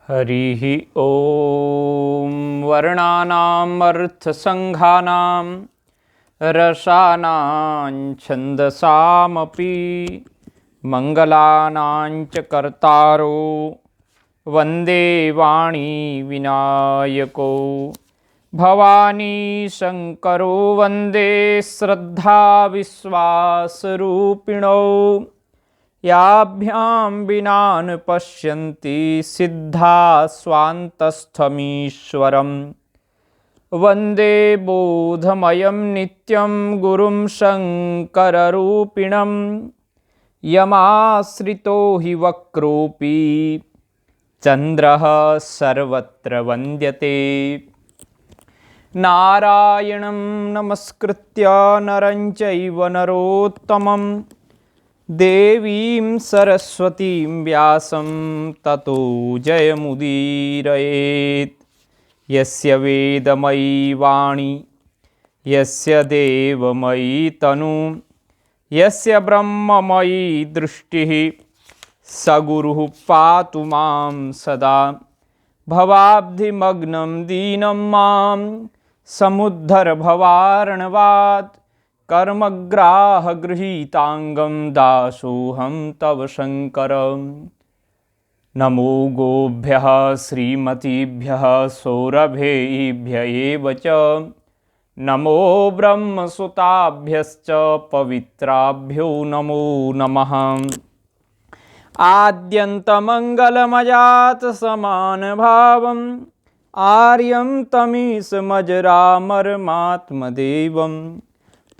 हरिः ॐ वर्णानाम् अर्थसङ्घानां रसानां छन्दसामपि मङ्गलानां च कर्तारो वन्दे वाणी विनायको भवानी शङ्करो वन्दे श्रद्धा विश्वासरूपिणौ याभ्यां विना न पश्यन्ति सिद्धा स्वान्तस्थमीश्वरम् वन्दे बोधमयं नित्यं गुरुं शङ्कररूपिणं यमाश्रितो हि वक्रोऽपि चन्द्रः सर्वत्र वन्द्यते नारायणं नमस्कृत्य नरं चैव नरोत्तमं देवीं सरस्वतीं व्यासं ततो जयमुदीरयेत्। यस्य वेदमयी वाणी यस्य देवमयी तनु यस्य ब्रह्ममयी दृष्टिः स गुरुः पातु मां सदा। भवाब्धिमग्नं दीनं मां समुद्धर भवार्णवात्। कर्मग्राहगृहीताङ्गं दासोऽहं तव शङ्कर। नमो गोभ्यः श्रीमतीभ्यः सौरभेभ्य एव च नमो ब्रह्मसुताभ्यश्च पवित्राभ्यो नमो नमः। आद्यन्तमङ्गलमजात समानभावम् आर्यं तमीशमजरामरमात्मदेवम्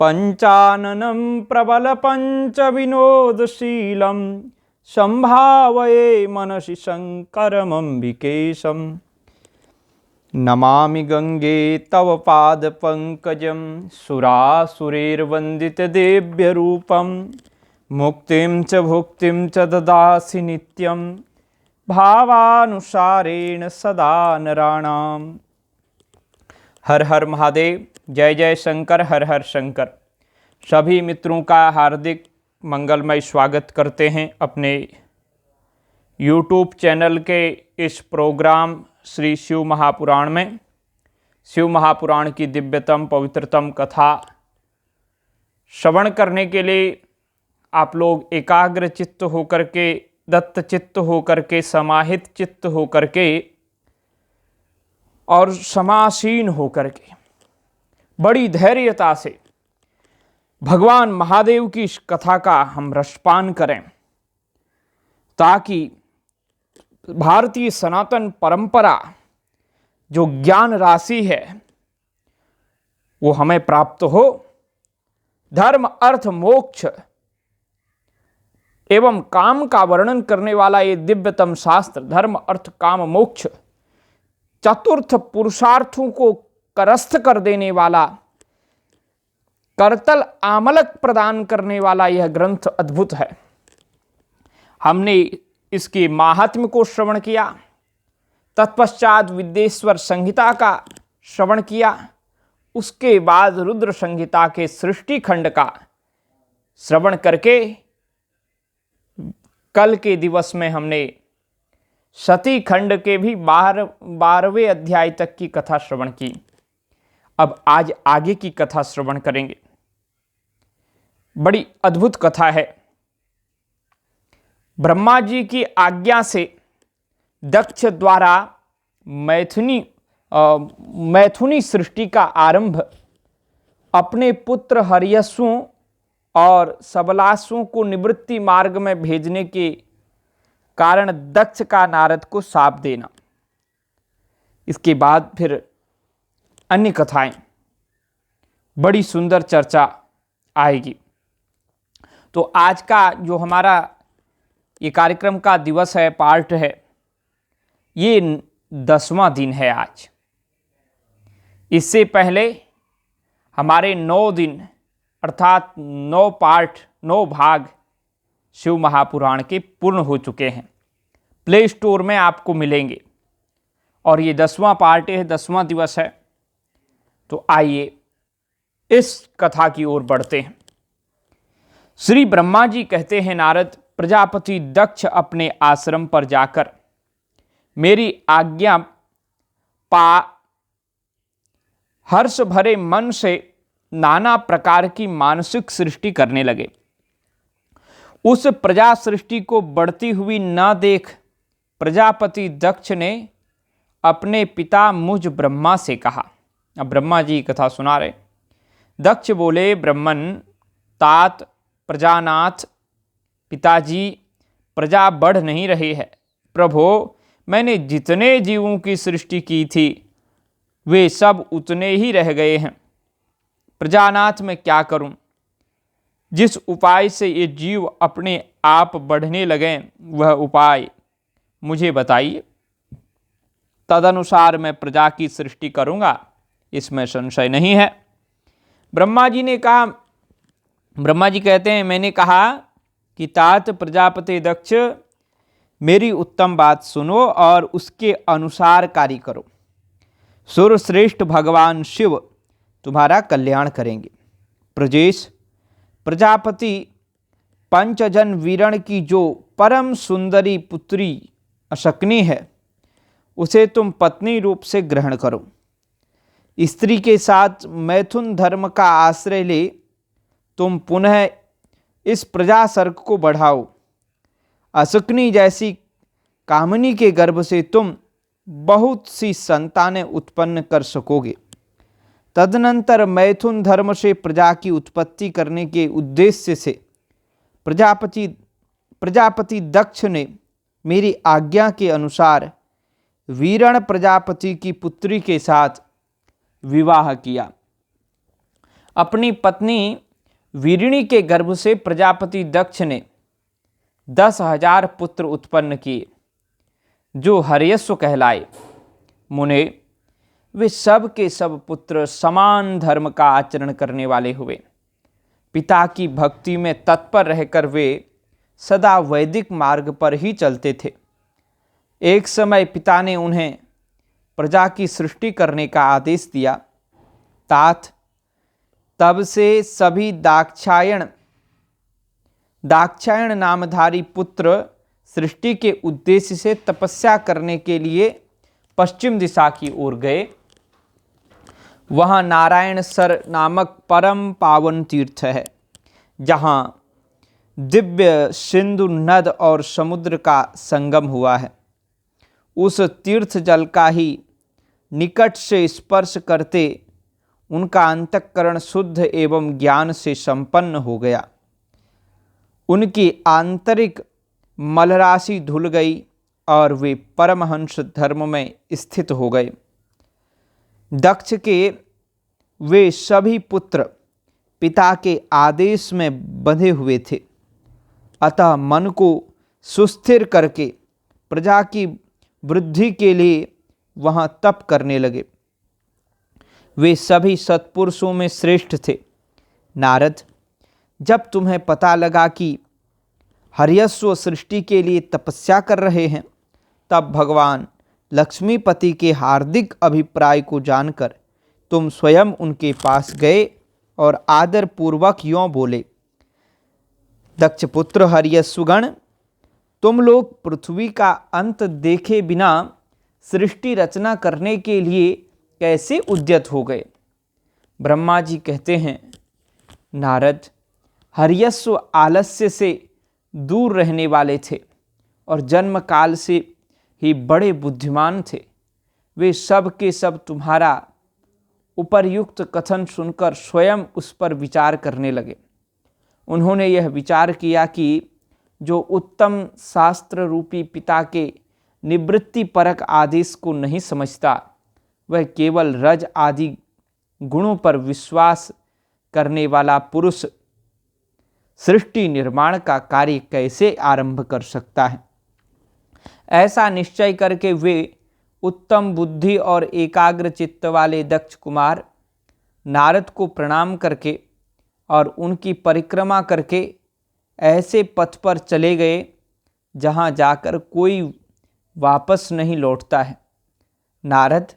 पञ्चाननं प्रबलपञ्चविनोदशीलं सम्भावये मनसि शङ्करमम्बिकेशम्। नमामि गङ्गे तव पादपङ्कजं सुरासुरैर्वन्दितदेव्यरूपं मुक्तिं च भुक्तिं च ददासि नित्यं भावानुसारेण सदा नराणाम्। हर हर महादेव, जय जय शंकर, हर हर शंकर। सभी मित्रों का हार्दिक मंगलमय स्वागत करते हैं अपने YouTube चैनल के इस प्रोग्राम श्री शिव महापुराण में। शिव महापुराण की दिव्यतम पवित्रतम कथा श्रवण करने के लिए आप लोग एकाग्र चित्त होकर के, दत्त चित्त होकर के, समाहित चित्त होकर के और समासीन होकर के बड़ी धैर्यता से भगवान महादेव की इस कथा का हम रसपान करें, ताकि भारतीय सनातन परंपरा जो ज्ञान राशि है वो हमें प्राप्त हो। धर्म अर्थ मोक्ष एवं काम का वर्णन करने वाला ये दिव्यतम शास्त्र धर्म अर्थ काम मोक्ष चतुर्थ पुरुषार्थों को करस्थ कर देने वाला, करतल आमलक प्रदान करने वाला यह ग्रंथ अद्भुत है। हमने इसके माहात्म्य को श्रवण किया, तत्पश्चात विद्येश्वर संहिता का श्रवण किया, उसके बाद रुद्र संहिता के सृष्टि खंड का श्रवण करके कल के दिवस में हमने सती खंड के भी 12वें अध्याय तक की कथा श्रवण की। अब आज आगे की कथा श्रवण करेंगे। बड़ी अद्भुत कथा है। ब्रह्मा जी की आज्ञा से दक्ष द्वारा मैथुनी सृष्टि का आरंभ अपने पुत्र हर्यश्वों और सबलाश्वों को निवृत्ति मार्ग में भेजने के कारण दक्ष का नारद को शाप देना। इसके बाद फिर अन्य कथाएं, बड़ी सुंदर चर्चा आएगी। तो आज का जो हमारा ये कार्यक्रम का दिवस है, पार्ट है, ये 10वां दिन है आज। इससे पहले हमारे 9 दिन अर्थात 9 पार्ट, 9 भाग शिव महापुराण के पूर्ण हो चुके हैं। प्ले स्टोर में आपको मिलेंगे और ये 10वां पार्ट है, 10वां दिवस है। तो आइए इस कथा की ओर बढ़ते हैं। श्री ब्रह्मा जी कहते हैं, नारद, प्रजापति दक्ष अपने आश्रम पर जाकर मेरी आज्ञा पा हर्ष भरे मन से नाना प्रकार की मानसिक सृष्टि करने लगे। उस प्रजा सृष्टि को बढ़ती हुई न देख प्रजापति दक्ष ने अपने पिता मुझ ब्रह्मा से कहा। अब ब्रह्मा जी कथा सुना रहे। दक्ष बोले, ब्रह्मन तात प्रजानाथ, पिताजी प्रजा बढ़ नहीं रही है। प्रभो, मैंने जितने जीवों की सृष्टि की थी वे सब उतने ही रह गए हैं। प्रजानाथ मैं क्या करूं? जिस उपाय से ये जीव अपने आप बढ़ने लगें वह उपाय मुझे बताइए, तदनुसार मैं प्रजा की सृष्टि करूंगा, इसमें संशय नहीं है। ब्रह्मा जी ने कहा, ब्रह्मा जी कहते हैं, मैंने कहा कि तात प्रजापति दक्ष, मेरी उत्तम बात सुनो और उसके अनुसार कार्य करो। सुरश्रेष्ठ भगवान शिव तुम्हारा कल्याण करेंगे। प्रजेश, प्रजापति पंचजन वीरण की जो परम सुंदरी पुत्री अशक्नी है उसे तुम पत्नी रूप से ग्रहण करो। स्त्री के साथ मैथुन धर्म का आश्रय ले तुम पुनः इस प्रजा सर्ग को बढ़ाओ। अशक्नी जैसी कामनी के गर्भ से तुम बहुत सी संतानें उत्पन्न कर सकोगे। तदनंतर मैथुन धर्म से प्रजा की उत्पत्ति करने के उद्देश्य से प्रजापति दक्ष ने मेरी आज्ञा के अनुसार वीरण प्रजापति की पुत्री के साथ विवाह किया। अपनी पत्नी वीरिणी के गर्भ से प्रजापति दक्ष ने 10,000 पुत्र उत्पन्न किए जो हर्यस्व कहलाए। मुने, वे सब के सब पुत्र समान धर्म का आचरण करने वाले हुए। पिता की भक्ति में तत्पर रहकर वे सदा वैदिक मार्ग पर ही चलते थे। एक समय पिता ने उन्हें प्रजा की सृष्टि करने का आदेश दिया। तात तब से सभी दाक्षायण नामधारी पुत्र सृष्टि के उद्देश्य से तपस्या करने के लिए पश्चिम दिशा की ओर गए। वहाँ नारायण सर नामक परम पावन तीर्थ है, जहाँ दिव्य सिंधु नद और समुद्र का संगम हुआ है। उस तीर्थ जल का ही निकट से स्पर्श करते उनका अंतःकरण शुद्ध एवं ज्ञान से संपन्न हो गया। उनकी आंतरिक मलराशि धुल गई और वे परमहंस धर्म में स्थित हो गए। दक्ष के वे सभी पुत्र पिता के आदेश में बंधे हुए थे, अतः मन को सुस्थिर करके प्रजा की वृद्धि के लिए वहाँ तप करने लगे। वे सभी सत्पुरुषों में श्रेष्ठ थे। नारद, जब तुम्हें पता लगा कि हर्यस्व सृष्टि के लिए तपस्या कर रहे हैं, तब भगवान लक्ष्मीपति के हार्दिक अभिप्राय को जानकर तुम स्वयं उनके पास गए और आदर पूर्वक यों बोले, दक्षपुत्र हर्यस्वगण, तुम लोग पृथ्वी का अंत देखे बिना सृष्टि रचना करने के लिए कैसे उद्यत हो गए? ब्रह्मा जी कहते हैं, नारद, हर्यस्व आलस्य से दूर रहने वाले थे और जन्म काल से ही बड़े बुद्धिमान थे। वे सब के सब तुम्हारा उपर्युक्त कथन सुनकर स्वयं उस पर विचार करने लगे। उन्होंने यह विचार किया कि जो उत्तम शास्त्र रूपी पिता के निवृत्ति परक आदेश को नहीं समझता, वह केवल रज आदि गुणों पर विश्वास करने वाला पुरुष सृष्टि निर्माण का कार्य कैसे आरंभ कर सकता है। ऐसा निश्चय करके वे उत्तम बुद्धि और एकाग्र चित्त वाले दक्ष कुमार नारद को प्रणाम करके और उनकी परिक्रमा करके ऐसे पथ पर चले गए जहाँ जाकर कोई वापस नहीं लौटता है। नारद,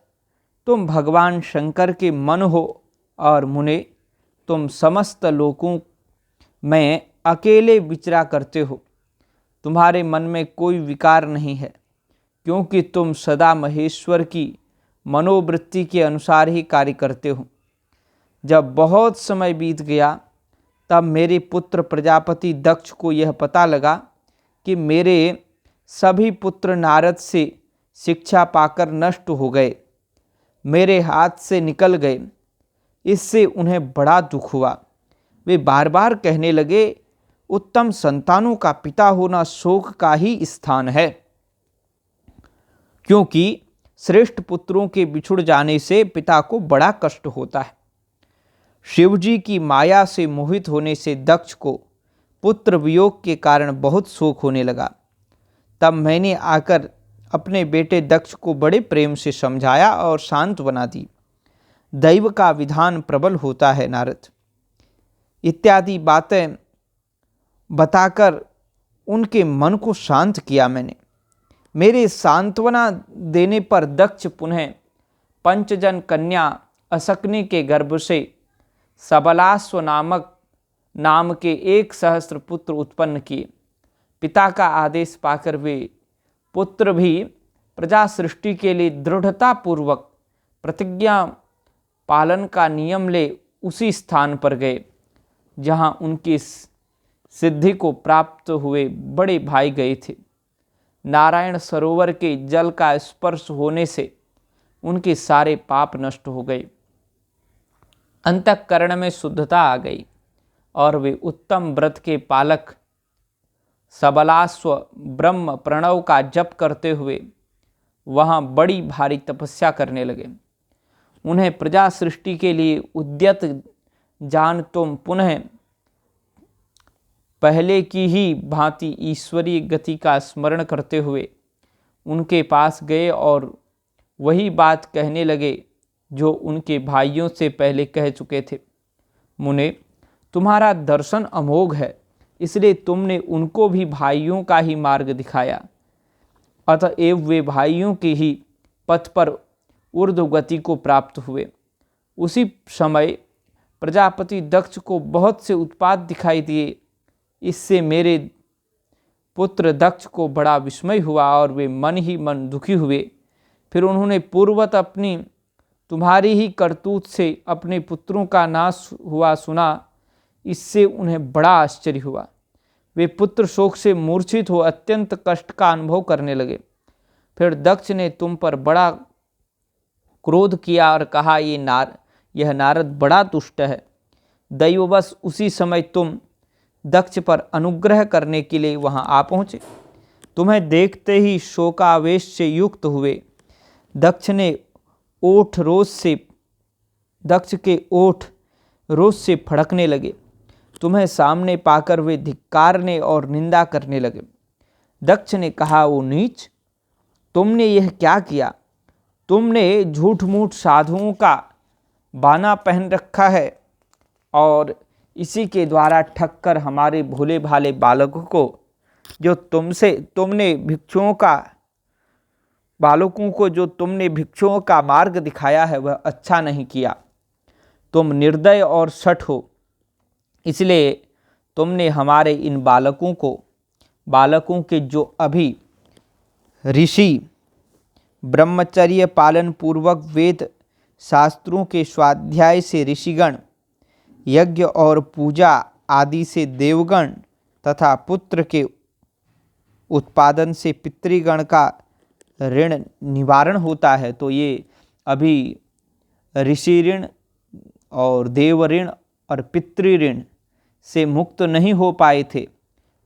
तुम भगवान शंकर के मन हो और मुने, तुम समस्त लोकों में अकेले विचरा करते हो। तुम्हारे मन में कोई विकार नहीं है। क्योंकि तुम सदा महेश्वर की मनोवृत्ति के अनुसार ही कार्य करते हो। जब बहुत समय बीत गया तब मेरे पुत्र प्रजापति दक्ष को यह पता लगा कि मेरे सभी पुत्र नारद से शिक्षा पाकर नष्ट हो गए, मेरे हाथ से निकल गए। इससे उन्हें बड़ा दुख हुआ। वे बार बार कहने लगे, उत्तम संतानों का पिता होना शोक का ही स्थान है, क्योंकि श्रेष्ठ पुत्रों के बिछुड़ जाने से पिता को बड़ा कष्ट होता है। शिवजी की माया से मोहित होने से दक्ष को पुत्र वियोग के कारण बहुत शोक होने लगा। तब मैंने आकर अपने बेटे दक्ष को बड़े प्रेम से समझाया और शांत बना दी। दैव का विधान प्रबल होता है नारद, इत्यादि बातें बताकर उनके मन को शांत किया मैंने। मेरे सांत्वना देने पर दक्ष पुनः पंचजन कन्या असकनी के गर्भ से सबलाश्व नाम के 1,000 पुत्र उत्पन्न किए। पिता का आदेश पाकर वे पुत्र भी प्रजा सृष्टि के लिए दृढ़तापूर्वक प्रतिज्ञा पालन का नियम ले उसी स्थान पर गए जहां उनकी सिद्धि को प्राप्त हुए बड़े भाई गए थे। नारायण सरोवर के जल का स्पर्श होने से उनके सारे पाप नष्ट हो गए, अंतःकरण में शुद्धता आ गई और वे उत्तम व्रत के पालक सबलाश्व ब्रह्म प्रणव का जप करते हुए वहाँ बड़ी भारी तपस्या करने लगे। उन्हें प्रजा सृष्टि के लिए उद्यत जान तुम पुनः पहले की ही भांति ईश्वरीय गति का स्मरण करते हुए उनके पास गए और वही बात कहने लगे जो उनके भाइयों से पहले कह चुके थे। मुने, तुम्हारा दर्शन अमोघ है, इसलिए तुमने उनको भी भाइयों का ही मार्ग दिखाया। अतएव वे भाइयों के ही पथ पर ऊर्ध्व गति को प्राप्त हुए। उसी समय प्रजापति दक्ष को बहुत से उत्पात दिखाई दिए। इससे मेरे पुत्र दक्ष को बड़ा विस्मय हुआ और वे मन ही मन दुखी हुए। फिर उन्होंने पूर्वत अपनी तुम्हारी ही करतूत से अपने पुत्रों का नाश हुआ सुना। इससे उन्हें बड़ा आश्चर्य हुआ। वे पुत्र शोक से मूर्छित हो अत्यंत कष्ट का अनुभव करने लगे। फिर दक्ष ने तुम पर बड़ा क्रोध किया और कहा, यह नारद बड़ा दुष्ट है। दैववश उसी समय तुम दक्ष पर अनुग्रह करने के लिए वहां आ पहुँचे। तुम्हें देखते ही शोकावेश से युक्त हुए दक्ष के ओठ रोष से फड़कने लगे। तुम्हें सामने पाकर वे धिक्कारने और निंदा करने लगे। दक्ष ने कहा, ओ नीच, तुमने यह क्या किया? तुमने झूठ मूठ साधुओं का बाना पहन रखा है और इसी के द्वारा ठग कर हमारे भोले भाले बालकों को जो तुमने भिक्षुओं का मार्ग दिखाया है वह अच्छा नहीं किया। तुम निर्दय और शठ हो, इसलिए तुमने हमारे इन बालकों के जो अभी ऋषि ब्रह्मचर्य पालन पूर्वक वेद शास्त्रों के स्वाध्याय से ऋषिगण, यज्ञ और पूजा आदि से देवगण तथा पुत्र के उत्पादन से पितृगण का ऋण निवारण होता है, तो ये अभी ऋषि ऋण और देव ऋण और पितृ ऋण से मुक्त नहीं हो पाए थे।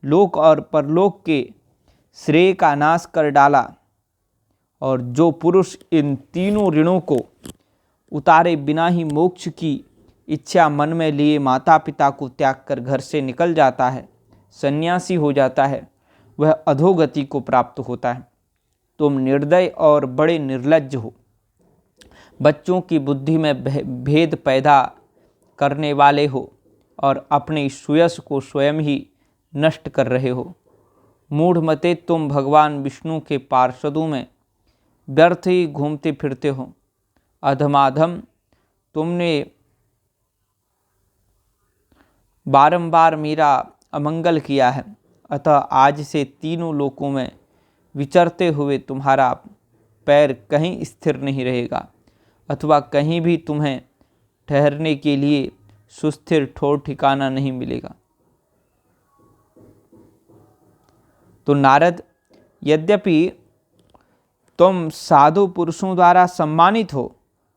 लोक और परलोक के श्रेय का नाश कर डाला। और जो पुरुष इन तीनों ऋणों को उतारे बिना ही मोक्ष की इच्छा मन में लिए माता पिता को त्याग कर घर से निकल जाता है, सन्यासी हो जाता है, वह अधोगति को प्राप्त होता है। तुम निर्दय और बड़े निर्लज्ज हो। बच्चों की बुद्धि में भेद पैदा करने वाले हो और अपने सुयश को स्वयं ही नष्ट कर रहे हो। मूढ़मते, तुम भगवान विष्णु के पार्षदों में व्यर्थ ही घूमते फिरते हो। अधमाधम, तुमने बारंबार मेरा अमंगल किया है, अतः आज से तीनों लोकों में विचरते हुए तुम्हारा पैर कहीं स्थिर नहीं रहेगा अथवा कहीं भी तुम्हें ठहरने के लिए सुस्थिर ठोर ठिकाना नहीं मिलेगा। तो नारद, यद्यपि तुम साधु पुरुषों द्वारा सम्मानित हो,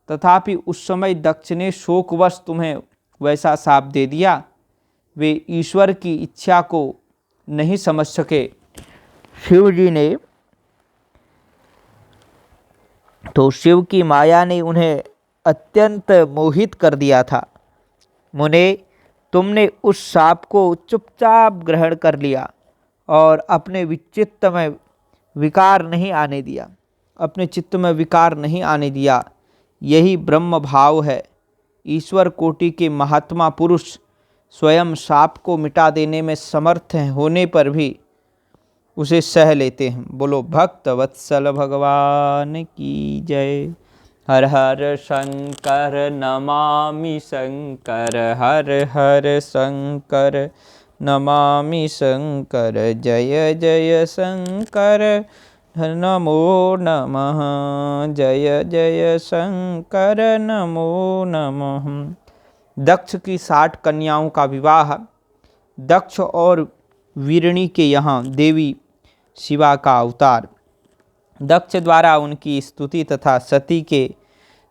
तथापि उस समय दक्ष ने शोकवश तुम्हें वैसा शाप दे दिया। वे ईश्वर की इच्छा को नहीं समझ सके। शिव जी ने तो शिव की माया ने उन्हें अत्यंत मोहित कर दिया था। मुने, तुमने उस शाप को चुपचाप ग्रहण कर लिया और अपने चित्त में विकार नहीं आने दिया, अपने चित्त में विकार नहीं आने दिया। यही ब्रह्म भाव है। ईश्वर कोटि के महात्मा पुरुष स्वयं शाप को मिटा देने में समर्थ होने पर भी उसे सह लेते हैं। बोलो भक्त वत्सल भगवान की जय। हर हर शंकर नमामि शंकर, हर हर शंकर नमामि शंकर, जय जय शंकर नमो नमः, जय जय शंकर नमो नमः। दक्ष की 60 कन्याओं का विवाह। दक्ष और वीरणी के यहाँ देवी शिवा का अवतार। दक्ष द्वारा उनकी स्तुति तथा सती के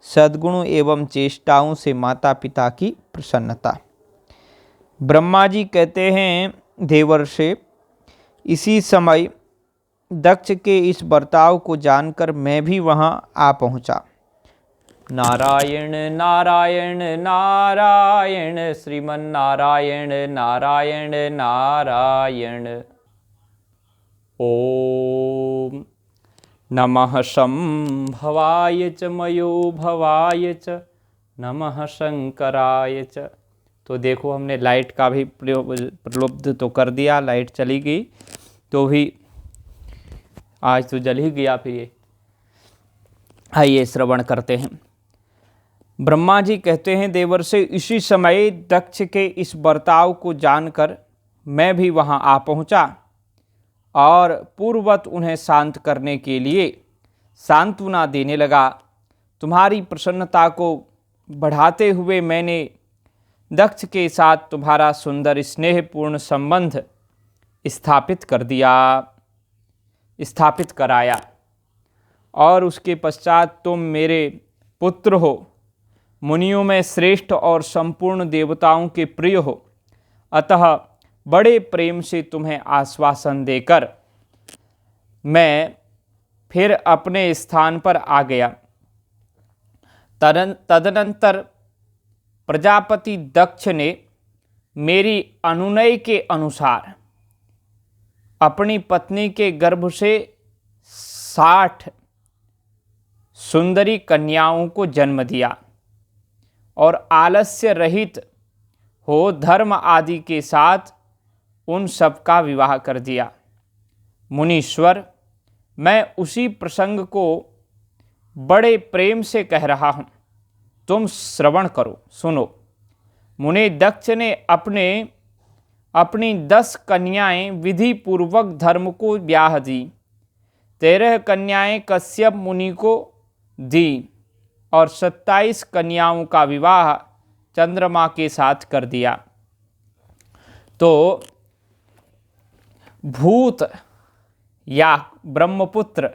सद्गुणों एवं चेष्टाओं से माता पिता की प्रसन्नता। ब्रह्मा जी कहते हैं, देवर्षि, इसी समय दक्ष के इस बर्ताव को जानकर मैं भी वहाँ आ पहुँचा। नारायण नारायण नारायण, श्रीमन नारायण नारायण नारायण। ओम नमः शंभवाय च मयो भवाय च, नमः शंकराय च। तो देखो, हमने लाइट का भी प्रलुब्ध तो कर दिया, लाइट चली गई तो भी आज तो जल ही गया। फिर ये आइए श्रवण करते हैं। ब्रह्मा जी कहते हैं, देवर्षि, इसी समय दक्ष के इस बर्ताव को जानकर मैं भी वहाँ आ पहुँचा और पूर्ववत उन्हें शांत करने के लिए सांत्वना देने लगा। तुम्हारी प्रसन्नता को बढ़ाते हुए मैंने दक्ष के साथ तुम्हारा सुंदर स्नेहपूर्ण संबंध स्थापित कराया और उसके पश्चात तुम मेरे पुत्र हो, मुनियों में श्रेष्ठ और संपूर्ण देवताओं के प्रिय हो। अतः बड़े प्रेम से तुम्हें आश्वासन देकर मैं फिर अपने स्थान पर आ गया। तदनंतर प्रजापति दक्ष ने मेरी अनुनय के अनुसार अपनी पत्नी के गर्भ से 60 सुंदरी कन्याओं को जन्म दिया और आलस्य रहित हो धर्म आदि के साथ उन सब का विवाह कर दिया। मुनीश्वर, मैं उसी प्रसंग को बड़े प्रेम से कह रहा हूँ, तुम श्रवण करो, सुनो। मुने, दक्ष ने अपनी 10 कन्याएं विधि पूर्वक धर्म को ब्याह दी। 13 कन्याएं कश्यप मुनि को दी और 27 कन्याओं का विवाह चंद्रमा के साथ कर दिया। तो भूत या ब्रह्मपुत्र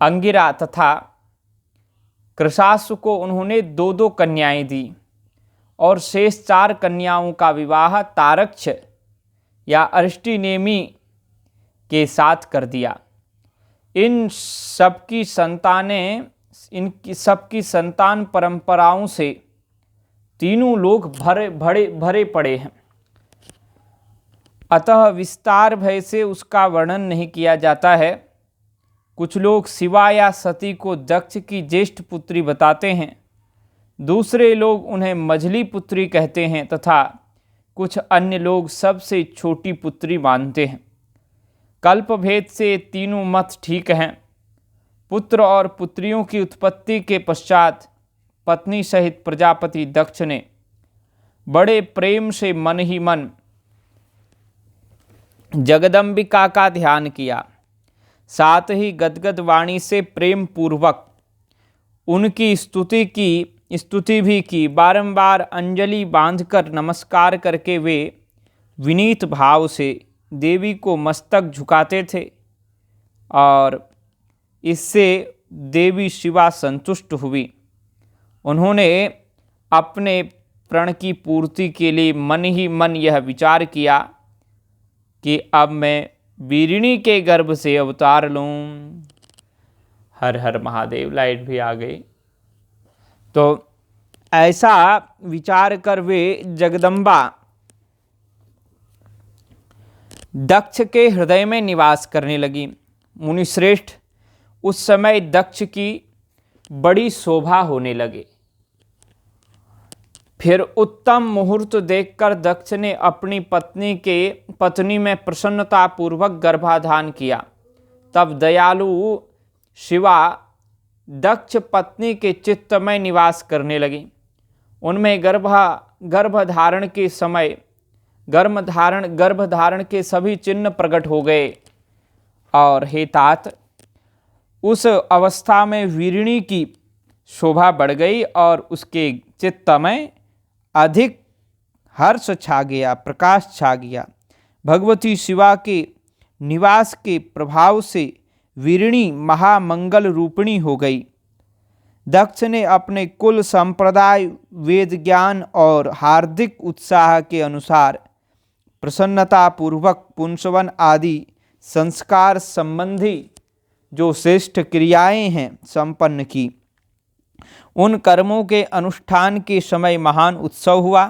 अंगिरा तथा कृशासु को उन्होंने 2-2 कन्याएं दी और शेष 4 कन्याओं का विवाह तारक्ष या अरिष्टिनेमि के साथ कर दिया। इन सबकी संतान परंपराओं से तीनों लोग भरे पड़े हैं। अतः विस्तार भय से उसका वर्णन नहीं किया जाता है। कुछ लोग शिवा या सती को दक्ष की ज्येष्ठ पुत्री बताते हैं, दूसरे लोग उन्हें मझली पुत्री कहते हैं तथा कुछ अन्य लोग सबसे छोटी पुत्री मानते हैं। कल्पभेद से तीनों मत ठीक हैं। पुत्र और पुत्रियों की उत्पत्ति के पश्चात पत्नी सहित प्रजापति दक्ष ने बड़े प्रेम से मन ही मन जगदम्बिका का ध्यान किया। साथ ही गदगद वाणी से प्रेम पूर्वक उनकी स्तुति भी की। बारंबार अंजलि बांधकर नमस्कार करके वे विनीत भाव से देवी को मस्तक झुकाते थे और इससे देवी शिवा संतुष्ट हुई। उन्होंने अपने प्रण की पूर्ति के लिए मन ही मन यह विचार किया कि अब मैं वीरिणी के गर्भ से अवतार लूं। हर हर महादेव। लाइट भी आ गई। तो ऐसा विचार कर वे जगदम्बा दक्ष के हृदय में निवास करने लगी। मुनिश्रेष्ठ, उस समय दक्ष की बड़ी शोभा होने लगे। फिर उत्तम मुहूर्त देखकर दक्ष ने अपनी पत्नी में प्रसन्नता पूर्वक गर्भाधान किया। तब दयालु शिवा दक्ष पत्नी के चित्त में निवास करने लगी। उनमें गर्भधारण के सभी चिन्ह प्रकट हो गए। और हे तात, उस अवस्था में वीरिणी की शोभा बढ़ गई और उसके चित्त में अधिक हर्ष छा गया, प्रकाश छा गया। भगवती शिवा के निवास के प्रभाव से वीरिणी महामंगल रूपिणी हो गई। दक्ष ने अपने कुल संप्रदाय, वेद ज्ञान और हार्दिक उत्साह के अनुसार प्रसन्नता पूर्वक पुंसवन आदि संस्कार संबंधी जो श्रेष्ठ क्रियाएं हैं संपन्न की। उन कर्मों के अनुष्ठान के समय महान उत्सव हुआ।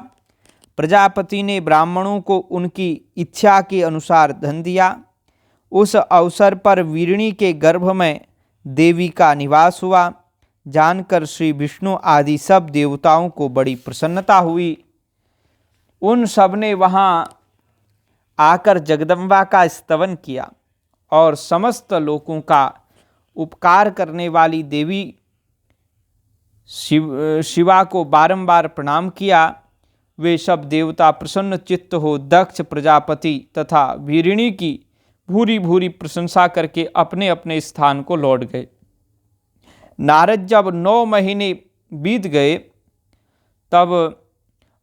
प्रजापति ने ब्राह्मणों को उनकी इच्छा के अनुसार धन दिया। उस अवसर पर वीरिणी के गर्भ में देवी का निवास हुआ। जानकर श्री विष्णु आदि सब देवताओं को बड़ी प्रसन्नता हुई। उन सब ने वहाँ आकर जगदम्बा का स्तवन किया और समस्त लोगों का उपकार करने वाली देवी शिवा को बारंबार प्रणाम किया। वे सब देवता प्रसन्न चित्त हो दक्ष प्रजापति तथा वीरिणी की भूरी भूरी प्रशंसा करके अपने अपने स्थान को लौट गए। नारद जब 9 महीने बीत गए तब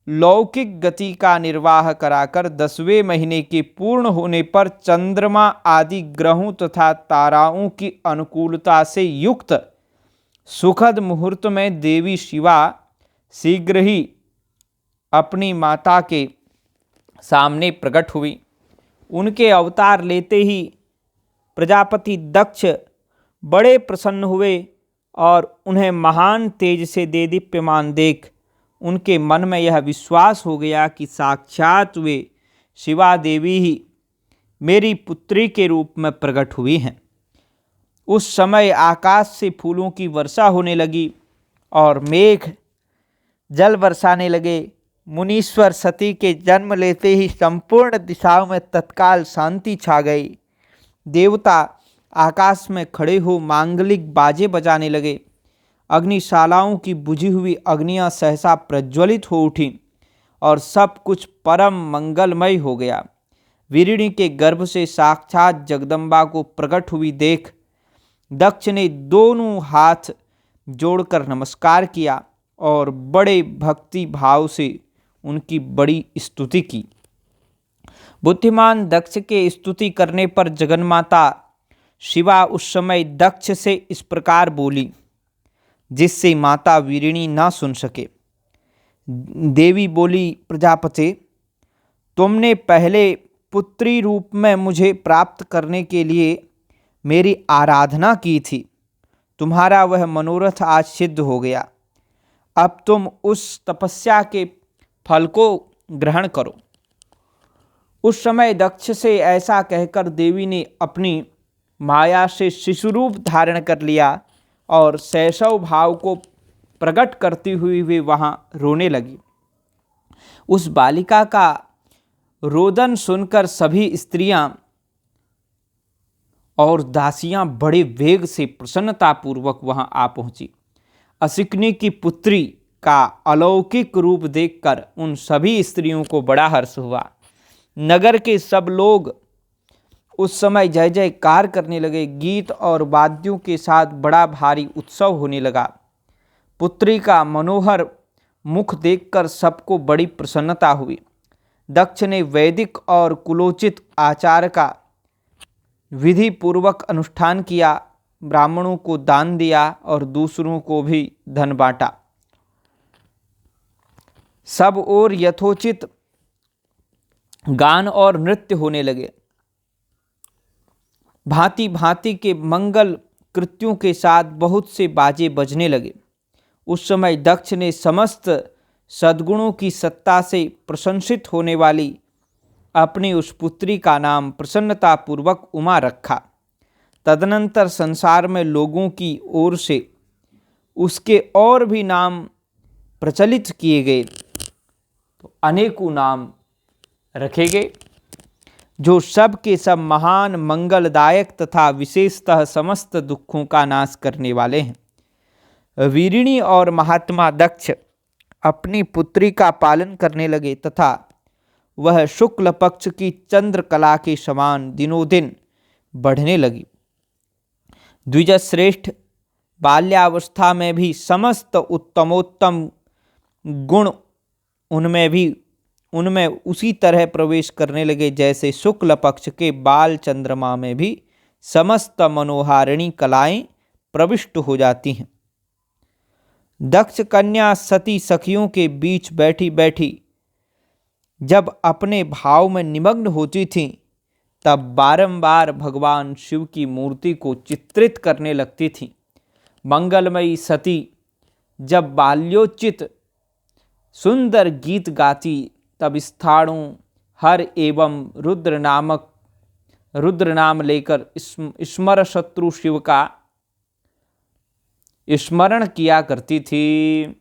लौकिक गति का निर्वाह कराकर 10वें महीने के पूर्ण होने पर चंद्रमा आदि ग्रहों तथा ताराओं की अनुकूलता से युक्त सुखद मुहूर्त में देवी शिवा शीघ्र ही अपनी माता के सामने प्रकट हुई। उनके अवतार लेते ही प्रजापति दक्ष बड़े प्रसन्न हुए और उन्हें महान तेज से देदीप्यमान देख उनके मन में यह विश्वास हो गया कि साक्षात वे शिवा देवी ही मेरी पुत्री के रूप में प्रकट हुई हैं। उस समय आकाश से फूलों की वर्षा होने लगी और मेघ जल बरसाने लगे। मुनीश्वर सती के जन्म लेते ही संपूर्ण दिशाओं में तत्काल शांति छा गई। देवता आकाश में खड़े हो मांगलिक बाजे बजाने लगे। अग्निशालाओं की बुझी हुई अग्नियां सहसा प्रज्वलित हो उठी और सब कुछ परम मंगलमय हो गया। वीरिणी के गर्भ से साक्षात जगदम्बा को प्रकट हुई देख दक्ष ने दोनों हाथ जोड़कर नमस्कार किया और बड़े भक्ति भाव से उनकी बड़ी स्तुति की। बुद्धिमान दक्ष के स्तुति करने पर जगन्माता शिवा उस समय दक्ष से इस प्रकार बोली जिससे माता वीरिणी ना सुन सके। देवी बोली, प्रजापते, तुमने पहले पुत्री रूप में मुझे प्राप्त करने के लिए मेरी आराधना की थी। तुम्हारा वह मनोरथ आज सिद्ध हो गया। अब तुम उस तपस्या के फल को ग्रहण करो। उस समय दक्ष से ऐसा कहकर देवी ने अपनी माया से शिशु रूप धारण कर लिया और शैशव भाव को प्रकट करती हुई वे वहाँ रोने लगी। उस बालिका का रोदन सुनकर सभी स्त्रियां और दासियां बड़े वेग से प्रसन्नतापूर्वक वहां आ पहुंची। असिकनी की पुत्री का अलौकिक रूप देखकर उन सभी स्त्रियों को बड़ा हर्ष हुआ। नगर के सब लोग उस समय जय जयकार करने लगे। गीत और वाद्यों के साथ बड़ा भारी उत्सव होने लगा। पुत्री का मनोहर मुख देखकर सबको बड़ी प्रसन्नता हुई। दक्ष ने वैदिक और कुलोचित आचार का विधि पूर्वक अनुष्ठान किया, ब्राह्मणों को दान दिया और दूसरों को भी धन बांटा। सब ओर यथोचित गान और नृत्य होने लगे। भांति भांति के मंगल कृत्यों के साथ बहुत से बाजे बजने लगे। उस समय दक्ष ने समस्त सद्गुणों की सत्ता से प्रशंसित होने वाली अपनी उस पुत्री का नाम प्रसन्नतापूर्वक उमा रखा। तदनंतर संसार में लोगों की ओर से उसके और भी नाम प्रचलित किए गए, तो अनेकों नाम रखे गए जो सब के सब महान, मंगलदायक तथा विशेषतः समस्त दुखों का नाश करने वाले हैं। वीरिणी और महात्मा दक्ष अपनी पुत्री का पालन करने लगे तथा वह शुक्ल पक्ष की चंद्रकला के समान दिनों दिन बढ़ने लगी। द्विजश्रेष्ठ बाल्यावस्था में भी समस्त उत्तमोत्तम गुण उनमें उसी तरह प्रवेश करने लगे जैसे शुक्ल पक्ष के बाल चंद्रमा में भी समस्त मनोहारिणी कलाएं प्रविष्ट हो जाती हैं। दक्ष कन्या सती सखियों के बीच बैठी बैठी जब अपने भाव में निमग्न होती थीं, तब बारंबार भगवान शिव की मूर्ति को चित्रित करने लगती थीं। मंगलमयी सती जब बाल्योचित सुंदर गीत गाती, तब स्थाणु हर एवं रुद्र नाम लेकर स्मर शत्रु शिव का स्मरण किया करती थी।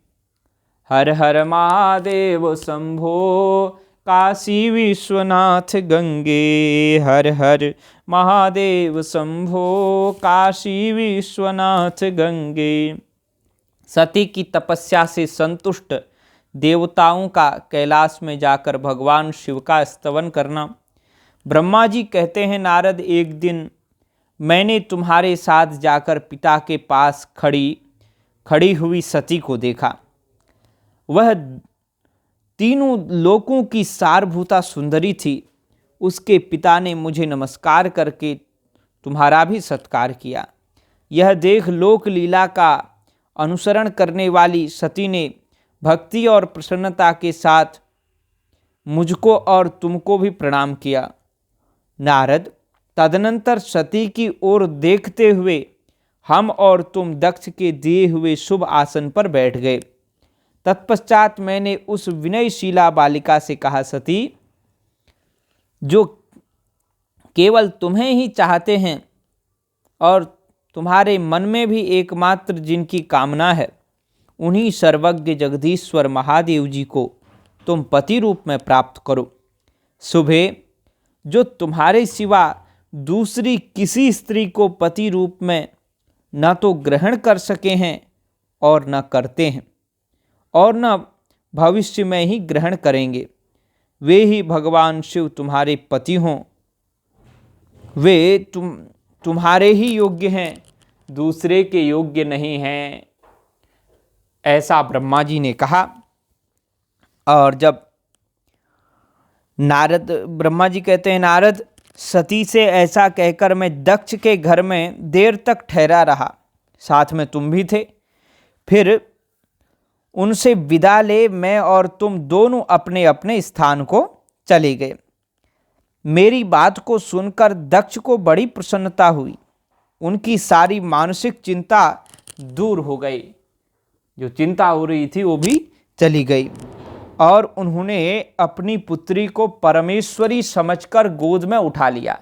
हर हर महादेव शंभो काशी विश्वनाथ गंगे, हर हर महादेव शंभो काशी विश्वनाथ गंगे। सती की तपस्या से संतुष्ट देवताओं का कैलाश में जाकर भगवान शिव का स्तवन करना। ब्रह्मा जी कहते हैं, नारद, एक दिन मैंने तुम्हारे साथ जाकर पिता के पास खड़ी हुई सती को देखा। वह तीनों लोकों की सारभूता सुंदरी थी। उसके पिता ने मुझे नमस्कार करके तुम्हारा भी सत्कार किया। यह देख लोक लीला का अनुसरण करने वाली सती ने भक्ति और प्रसन्नता के साथ मुझको और तुमको भी प्रणाम किया। नारद, तदनंतर सती की ओर देखते हुए हम और तुम दक्ष के दिए हुए शुभ आसन पर बैठ गए। तत्पश्चात मैंने उस विनयशीला बालिका से कहा, सती, जो केवल तुम्हें ही चाहते हैं और तुम्हारे मन में भी एकमात्र जिनकी कामना है, उन्हीं सर्वज्ञ जगदीश्वर महादेव जी को तुम पति रूप में प्राप्त करो। सुबह जो तुम्हारे सिवा दूसरी किसी स्त्री को पति रूप में न तो ग्रहण कर सके हैं और न करते हैं और न भविष्य में ही ग्रहण करेंगे, वे ही भगवान शिव तुम्हारे पति हों। वे तुम्हारे ही योग्य हैं, दूसरे के योग्य नहीं हैं, ऐसा ब्रह्मा जी ने कहा। और जब ब्रह्मा जी कहते हैं, नारद, सती से ऐसा कहकर मैं दक्ष के घर में देर तक ठहरा रहा, साथ में तुम भी थे। फिर उनसे विदा ले मैं और तुम दोनों अपने अपने स्थान को चले गए। मेरी बात को सुनकर दक्ष को बड़ी प्रसन्नता हुई। उनकी सारी मानसिक चिंता दूर हो गई, जो चिंता हो रही थी वो भी चली गई और उन्होंने अपनी पुत्री को परमेश्वरी समझकर गोद में उठा लिया।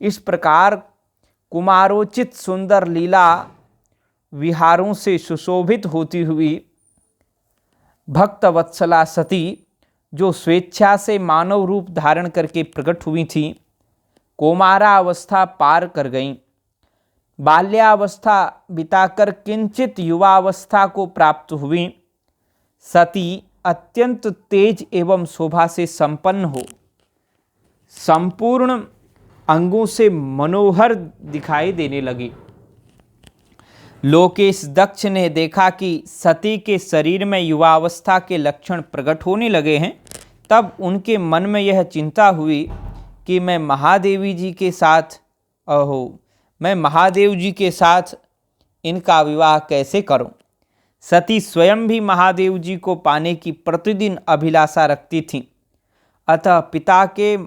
इस प्रकार कुमारोचित सुंदर लीला विहारों से सुशोभित होती हुई भक्त वत्सला सती, जो स्वेच्छा से मानव रूप धारण करके प्रकट हुई थी, कौमारावस्था पार कर गईं। बाल्यावस्था बिताकर किंचित युवावस्था को प्राप्त हुई। सती अत्यंत तेज एवं शोभा से संपन्न हो संपूर्ण अंगों से मनोहर दिखाई देने लगी। लोकेश दक्ष ने देखा कि सती के शरीर में युवावस्था के लक्षण प्रकट होने लगे हैं। तब उनके मन में यह चिंता हुई कि मैं महादेव जी के साथ इनका विवाह कैसे करूं। सती स्वयं भी महादेव जी को पाने की प्रतिदिन अभिलाषा रखती थीं। अतः पिता के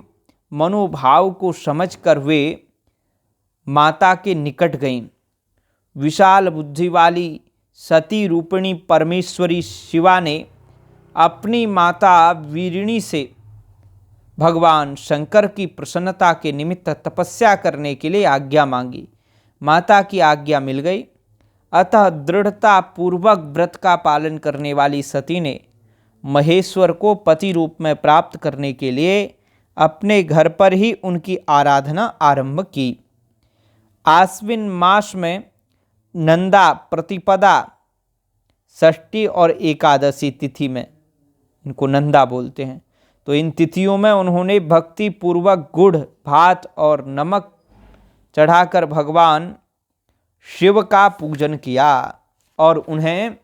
मनोभाव को समझकर वे माता के निकट गईं। विशाल बुद्धि वाली सती रूपिणी परमेश्वरी शिवा ने अपनी माता वीरिणी से भगवान शंकर की प्रसन्नता के निमित्त तपस्या करने के लिए आज्ञा मांगी। माता की आज्ञा मिल गई। अतः दृढ़ता पूर्वक व्रत का पालन करने वाली सती ने महेश्वर को पति रूप में प्राप्त करने के लिए अपने घर पर ही उनकी आराधना आरंभ की। आश्विन मास में नंदा प्रतिपदा, षष्ठी और एकादशी तिथि में, इनको नंदा बोलते हैं, तो इन तिथियों में उन्होंने भक्ति पूर्वक गुड़, भात और नमक चढ़ाकर भगवान शिव का पूजन किया और उन्हें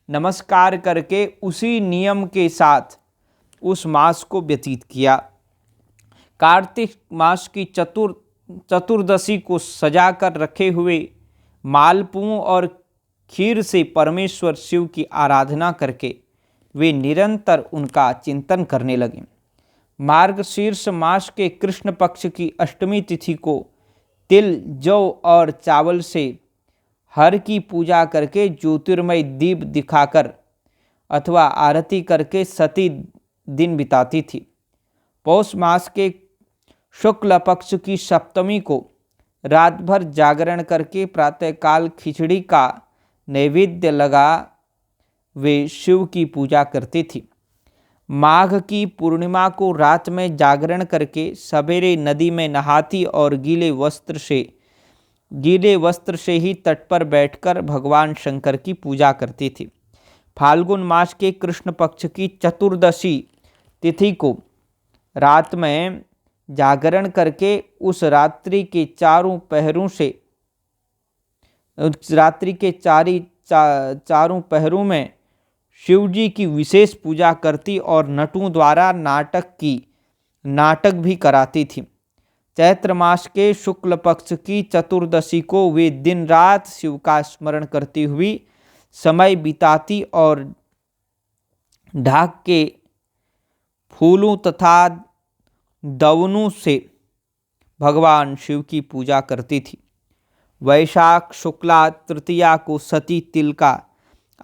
नमस्कार करके उसी नियम के साथ उस मास को व्यतीत किया। कार्तिक मास की चतुर्दशी को सजाकर रखे हुए मालपुओं और खीर से परमेश्वर शिव की आराधना करके वे निरंतर उनका चिंतन करने लगे। मार्गशीर्ष मास के कृष्ण पक्ष की अष्टमी तिथि को तिल, जौ और चावल से हर की पूजा करके ज्योतिर्मय दीप दिखाकर अथवा आरती करके सती दिन बिताती थी। पौष मास के शुक्ल पक्ष की सप्तमी को रात भर जागरण करके प्रातःकाल खिचड़ी का नैवेद्य लगा वे शिव की पूजा करती थी। माघ की पूर्णिमा को रात में जागरण करके सवेरे नदी में नहाती और गीले वस्त्र से ही तट पर बैठकर भगवान शंकर की पूजा करती थी। फाल्गुन मास के कृष्ण पक्ष की चतुर्दशी तिथि को रात में जागरण करके उस रात्रि के चारों पहरों में शिवजी की विशेष पूजा करती और नटों द्वारा नाटक भी कराती थी। चैत्र मास के शुक्ल पक्ष की चतुर्दशी को वे दिन रात शिव का स्मरण करती हुई समय बिताती और ढाक के फूलों तथा दवनों से भगवान शिव की पूजा करती थी। वैशाख शुक्ला तृतीया को सती तिल का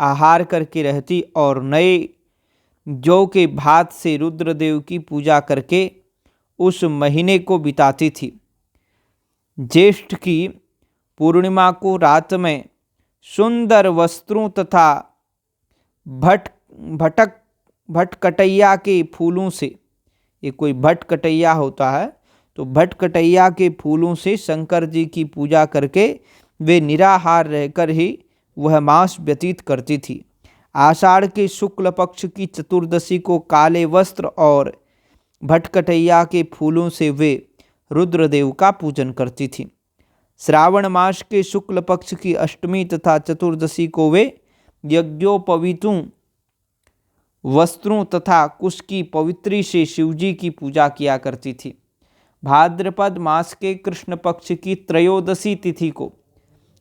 आहार करके रहती और नए जौ के भात से रुद्रदेव की पूजा करके उस महीने को बिताती थी। ज्येष्ठ की पूर्णिमा को रात में सुंदर वस्त्रों तथा भटकटैया के फूलों से, ये कोई भटकटैया होता है, तो भटकटैया के फूलों से शंकर जी की पूजा करके वे निराहार रहकर ही वह मास व्यतीत करती थी। आषाढ़ के शुक्ल पक्ष की चतुर्दशी को काले वस्त्र और भटकटैया के फूलों से वे रुद्रदेव का पूजन करती थी। श्रावण मास के शुक्ल पक्ष की अष्टमी तथा चतुर्दशी को वे यज्ञोपवीतों वस्त्रों तथा कुश की पवित्री से शिवजी की पूजा किया करती थी। भाद्रपद मास के कृष्ण पक्ष की त्रयोदशी तिथि को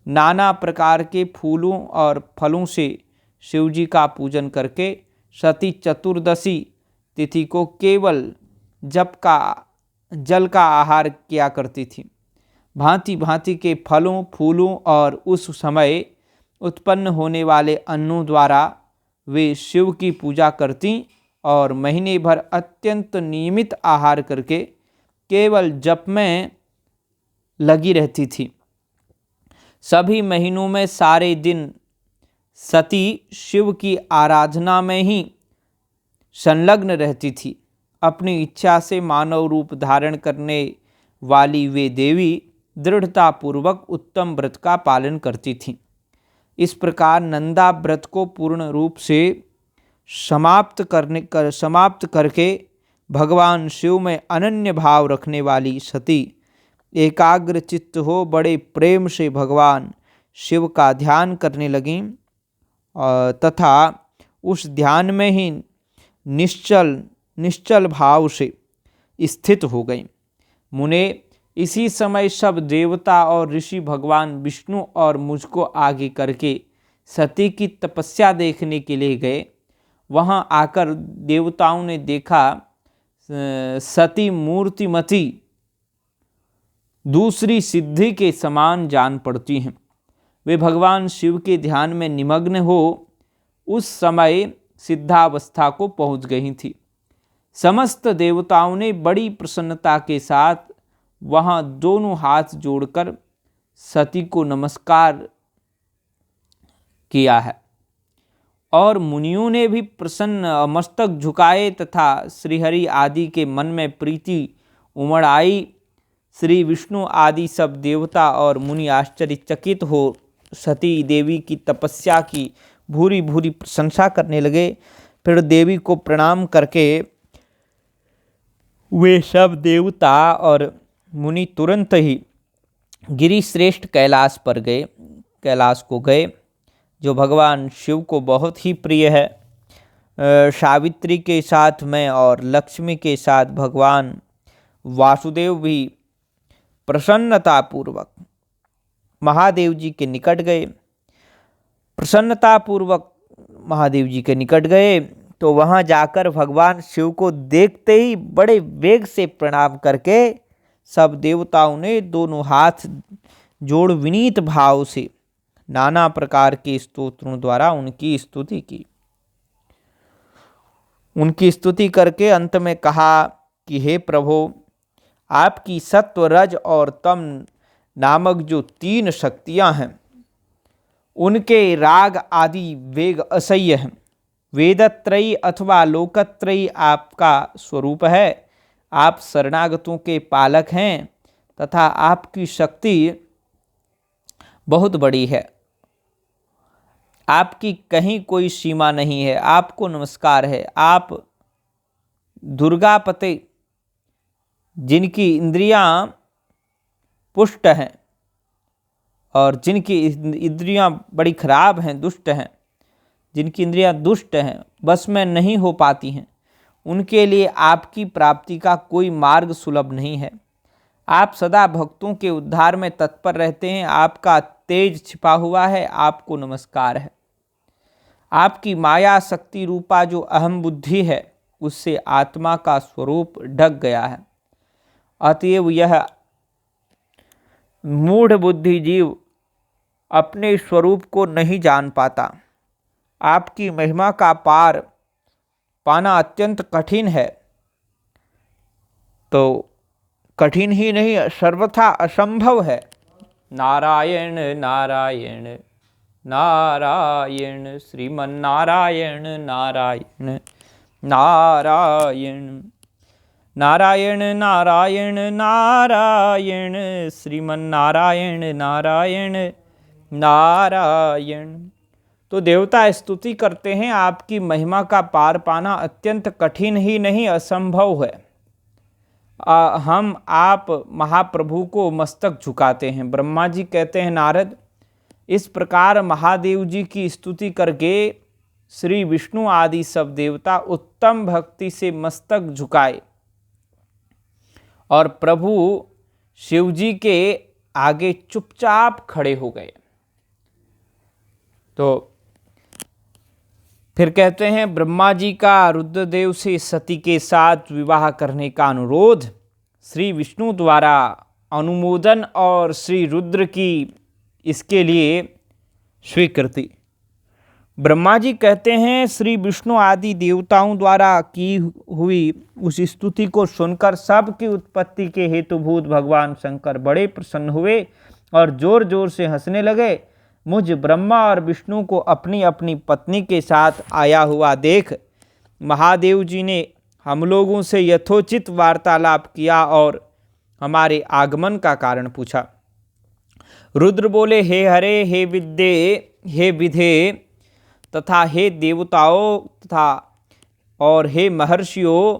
नाना प्रकार के फूलों और फलों से शिवजी का पूजन करके सती चतुर्दशी तिथि को केवल जल का आहार किया करती थी। भांति भांति के फलों, फूलों और उस समय उत्पन्न होने वाले अन्नों द्वारा वे शिव की पूजा करती और महीने भर अत्यंत नियमित आहार करके केवल जप में लगी रहती थी। सभी महीनों में सारे दिन सती शिव की आराधना में ही संलग्न रहती थी। अपनी इच्छा से मानव रूप धारण करने वाली वे देवी दृढ़तापूर्वक उत्तम व्रत का पालन करती थीं। इस प्रकार नंदा व्रत को पूर्ण रूप से समाप्त करके भगवान शिव में अनन्य भाव रखने वाली सती एकाग्र चित्त हो बड़े प्रेम से भगवान शिव का ध्यान करने लगीं तथा उस ध्यान में ही निश्चल भाव से स्थित हो गईं। मुने, इसी समय सब देवता और ऋषि भगवान विष्णु और मुझको आगे करके सती की तपस्या देखने के लिए गए। वहाँ आकर देवताओं ने देखा सती मूर्तिमती दूसरी सिद्धि के समान जान पड़ती हैं। वे भगवान शिव के ध्यान में निमग्न हो उस समय सिद्धावस्था को पहुँच गई थी। समस्त देवताओं ने बड़ी प्रसन्नता के साथ वहाँ दोनों हाथ जोड़कर सती को नमस्कार किया है और मुनियों ने भी प्रसन्न मस्तक झुकाए तथा श्रीहरि आदि के मन में प्रीति उमड़ आई। श्री विष्णु आदि सब देवता और मुनि आश्चर्यचकित हो सती देवी की तपस्या की भूरी भूरी प्रशंसा करने लगे। फिर देवी को प्रणाम करके वे सब देवता और मुनि तुरंत ही गिरिश्रेष्ठ कैलाश पर गए, कैलाश को गए, जो भगवान शिव को बहुत ही प्रिय है। सावित्री के साथ में और लक्ष्मी के साथ भगवान वासुदेव भी प्रसन्नतापूर्वक महादेव जी के निकट गए। प्रसन्नतापूर्वक महादेव जी के निकट गए तो वहाँ जाकर भगवान शिव को देखते ही बड़े वेग से प्रणाम करके सब देवताओं ने दोनों हाथ जोड़ विनीत भाव से नाना प्रकार के स्तोत्रों द्वारा उनकी स्तुति की। उनकी स्तुति करके अंत में कहा कि हे प्रभु, आपकी सत्व, रज और तम नामक जो 3 शक्तियां हैं उनके राग आदि वेग असह्य हैं। वेदत्रयी अथवा लोकत्रयी आपका स्वरूप है। आप शरणागतों के पालक हैं तथा आपकी शक्ति बहुत बड़ी है। आपकी कहीं कोई सीमा नहीं है। आपको नमस्कार है। आप दुर्गापते, जिनकी इंद्रियां पुष्ट हैं और जिनकी इंद्रियां बड़ी खराब हैं, दुष्ट हैं, जिनकी इंद्रियां दुष्ट हैं, बस में नहीं हो पाती हैं, उनके लिए आपकी प्राप्ति का कोई मार्ग सुलभ नहीं है। आप सदा भक्तों के उद्धार में तत्पर रहते हैं। आपका तेज छिपा हुआ है। आपको नमस्कार है। आपकी माया शक्ति रूपा जो अहम बुद्धि है उससे आत्मा का स्वरूप ढक गया है। अतएव यह मूढ़ बुद्धि जीव अपने स्वरूप को नहीं जान पाता। आपकी महिमा का पार पाना अत्यंत कठिन है। तो कठिन ही नहीं, सर्वथा असंभव है। नारायण नारायण नारायण श्रीमन्नारायण नारायण नारायण नारायण नारायण नारायण श्रीमन्नारायण नारायण नारायण। तो देवता स्तुति करते हैं, आपकी महिमा का पार पाना अत्यंत कठिन ही नहीं, असंभव है। हम आप महाप्रभु को मस्तक झुकाते हैं। ब्रह्मा जी कहते हैं, नारद, इस प्रकार महादेव जी की स्तुति करके श्री विष्णु आदि सब देवता उत्तम भक्ति से मस्तक झुकाए और प्रभु शिव जी के आगे चुपचाप खड़े हो गए। तो फिर कहते हैं, ब्रह्मा जी का रुद्रदेव से सती के साथ विवाह करने का अनुरोध श्री विष्णु द्वारा अनुमोदन और श्री रुद्र की इसके लिए स्वीकृति। ब्रह्मा जी कहते हैं, श्री विष्णु आदि देवताओं द्वारा की हुई उस स्तुति को सुनकर सबकी उत्पत्ति के हेतुभूत भगवान शंकर बड़े प्रसन्न हुए और जोर जोर से हंसने लगे। मुझ ब्रह्मा और विष्णु को अपनी अपनी पत्नी के साथ आया हुआ देख महादेव जी ने हम लोगों से यथोचित वार्तालाप किया और हमारे आगमन का कारण पूछा। रुद्र बोले, हे हरे, हे विद्ये, हे विधे तथा हे देवताओं तथा और हे महर्षियों,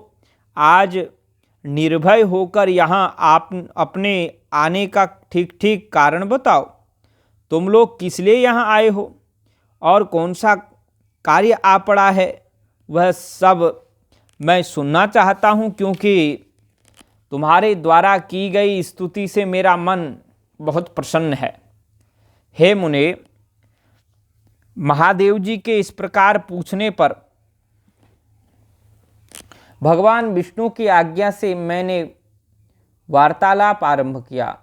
आज निर्भय होकर यहाँ आप अपने आने का ठीक ठीक कारण बताओ। तुम लोग किस लिए यहाँ आए हो और कौन सा कार्य आ पड़ा है, वह सब मैं सुनना चाहता हूँ, क्योंकि तुम्हारे द्वारा की गई स्तुति से मेरा मन बहुत प्रसन्न है। हे मुने, महादेव जी के इस प्रकार पूछने पर भगवान विष्णु की आज्ञा से मैंने वार्तालाप आरंभ किया।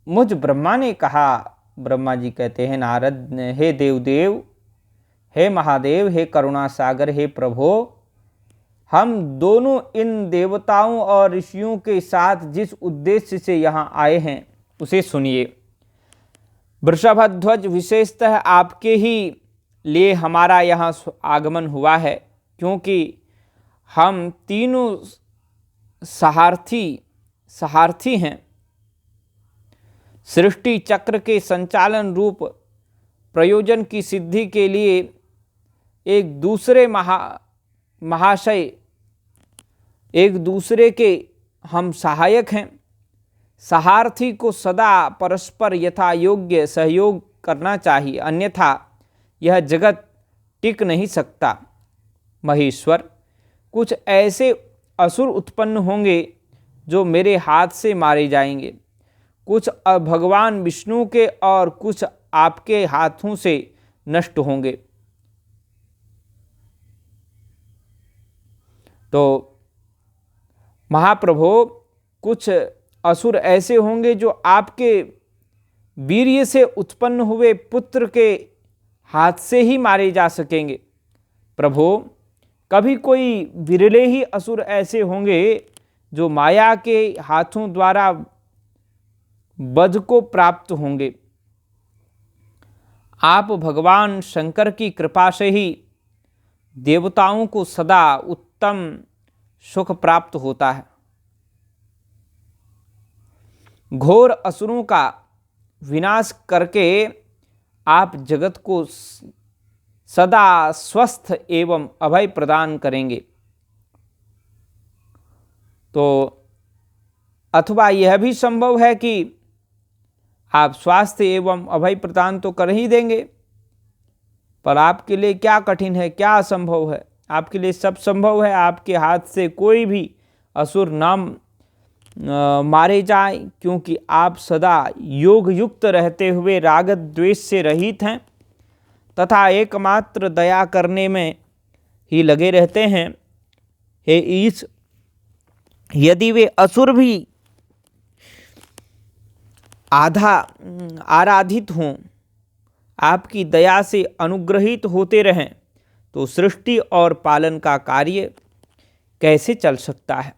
मुझ ब्रह्मा ने कहा, ब्रह्मा जी कहते हैं नारद, हे देवदेव, हे महादेव, हे करुणा सागर, हे प्रभो, हम दोनों इन देवताओं और ऋषियों के साथ जिस उद्देश्य से यहाँ आए हैं उसे सुनिए। वृषभध्वज, विशेषतः आपके ही लिए हमारा यहाँ आगमन हुआ है, क्योंकि हम तीनों सहार्थी हैं। सृष्टि चक्र के संचालन रूप प्रयोजन की सिद्धि के लिए एक दूसरे के हम सहायक हैं। सहार्थी को सदा परस्पर यथा योग्य सहयोग करना चाहिए, अन्यथा यह जगत टिक नहीं सकता। महेश्वर, कुछ ऐसे असुर उत्पन्न होंगे जो मेरे हाथ से मारे जाएंगे, कुछ भगवान विष्णु के और कुछ आपके हाथों से नष्ट होंगे। तो महाप्रभु, कुछ असुर ऐसे होंगे जो आपके वीर्य से उत्पन्न हुए पुत्र के हाथ से ही मारे जा सकेंगे। प्रभु, कभी कोई विरले ही असुर ऐसे होंगे जो माया के हाथों द्वारा वध को प्राप्त होंगे। आप भगवान शंकर की कृपा से ही देवताओं को सदा उत्तम सुख प्राप्त होता है। घोर असुरों का विनाश करके आप जगत को सदा स्वस्थ एवं अभय प्रदान करेंगे। तो अथवा यह भी संभव है कि आप स्वास्थ्य एवं अभय प्रदान तो कर ही देंगे, पर आपके लिए क्या कठिन है, क्या असंभव है? आपके लिए सब संभव है। आपके हाथ से कोई भी असुर नाम मारे जाए, क्योंकि आप सदा योग युक्त रहते हुए राग द्वेष से रहित हैं तथा एकमात्र दया करने में ही लगे रहते हैं। हे ईश, यदि वे असुर भी आराधित हों, आपकी दया से अनुग्रहित होते रहें, तो सृष्टि और पालन का कार्य कैसे चल सकता है?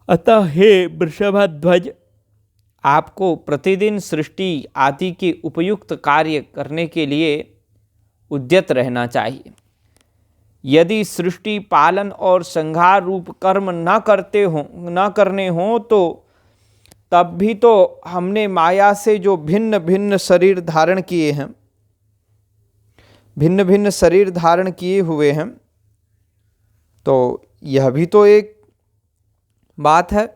अतः हे वृषभध्वज, आपको प्रतिदिन सृष्टि आदि के उपयुक्त कार्य करने के लिए उद्यत रहना चाहिए। यदि सृष्टि पालन और संहार रूप कर्म न करने हों तो तब भी तो हमने माया से जो भिन्न भिन्न शरीर धारण किए हुए हैं, तो यह भी तो एक बात है।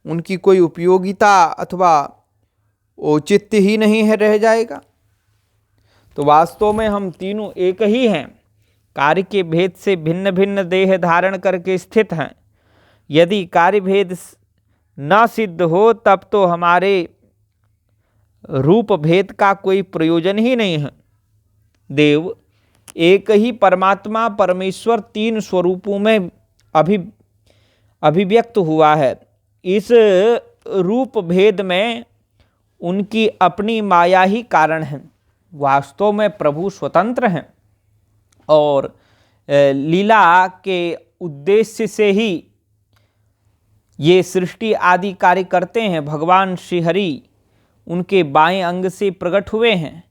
उनकी कोई उपयोगिता अथवा औचित्य ही नहीं है, रह जाएगा। तो वास्तव में हम तीनों एक ही हैं, कार्य के भेद से भिन्न भिन्न देह धारण करके स्थित हैं। यदि कार्य भेद न सिद्ध हो तब तो हमारे रूप भेद का कोई प्रयोजन ही नहीं है। देव, एक ही परमात्मा परमेश्वर तीन स्वरूपों में अभिव्यक्त हुआ है। इस रूप भेद में उनकी अपनी माया ही कारण है। वास्तव में प्रभु स्वतंत्र हैं और लीला के उद्देश्य से ही ये सृष्टि आदि कार्य करते हैं। भगवान श्री हरि उनके बाएं अंग से प्रकट हुए हैं,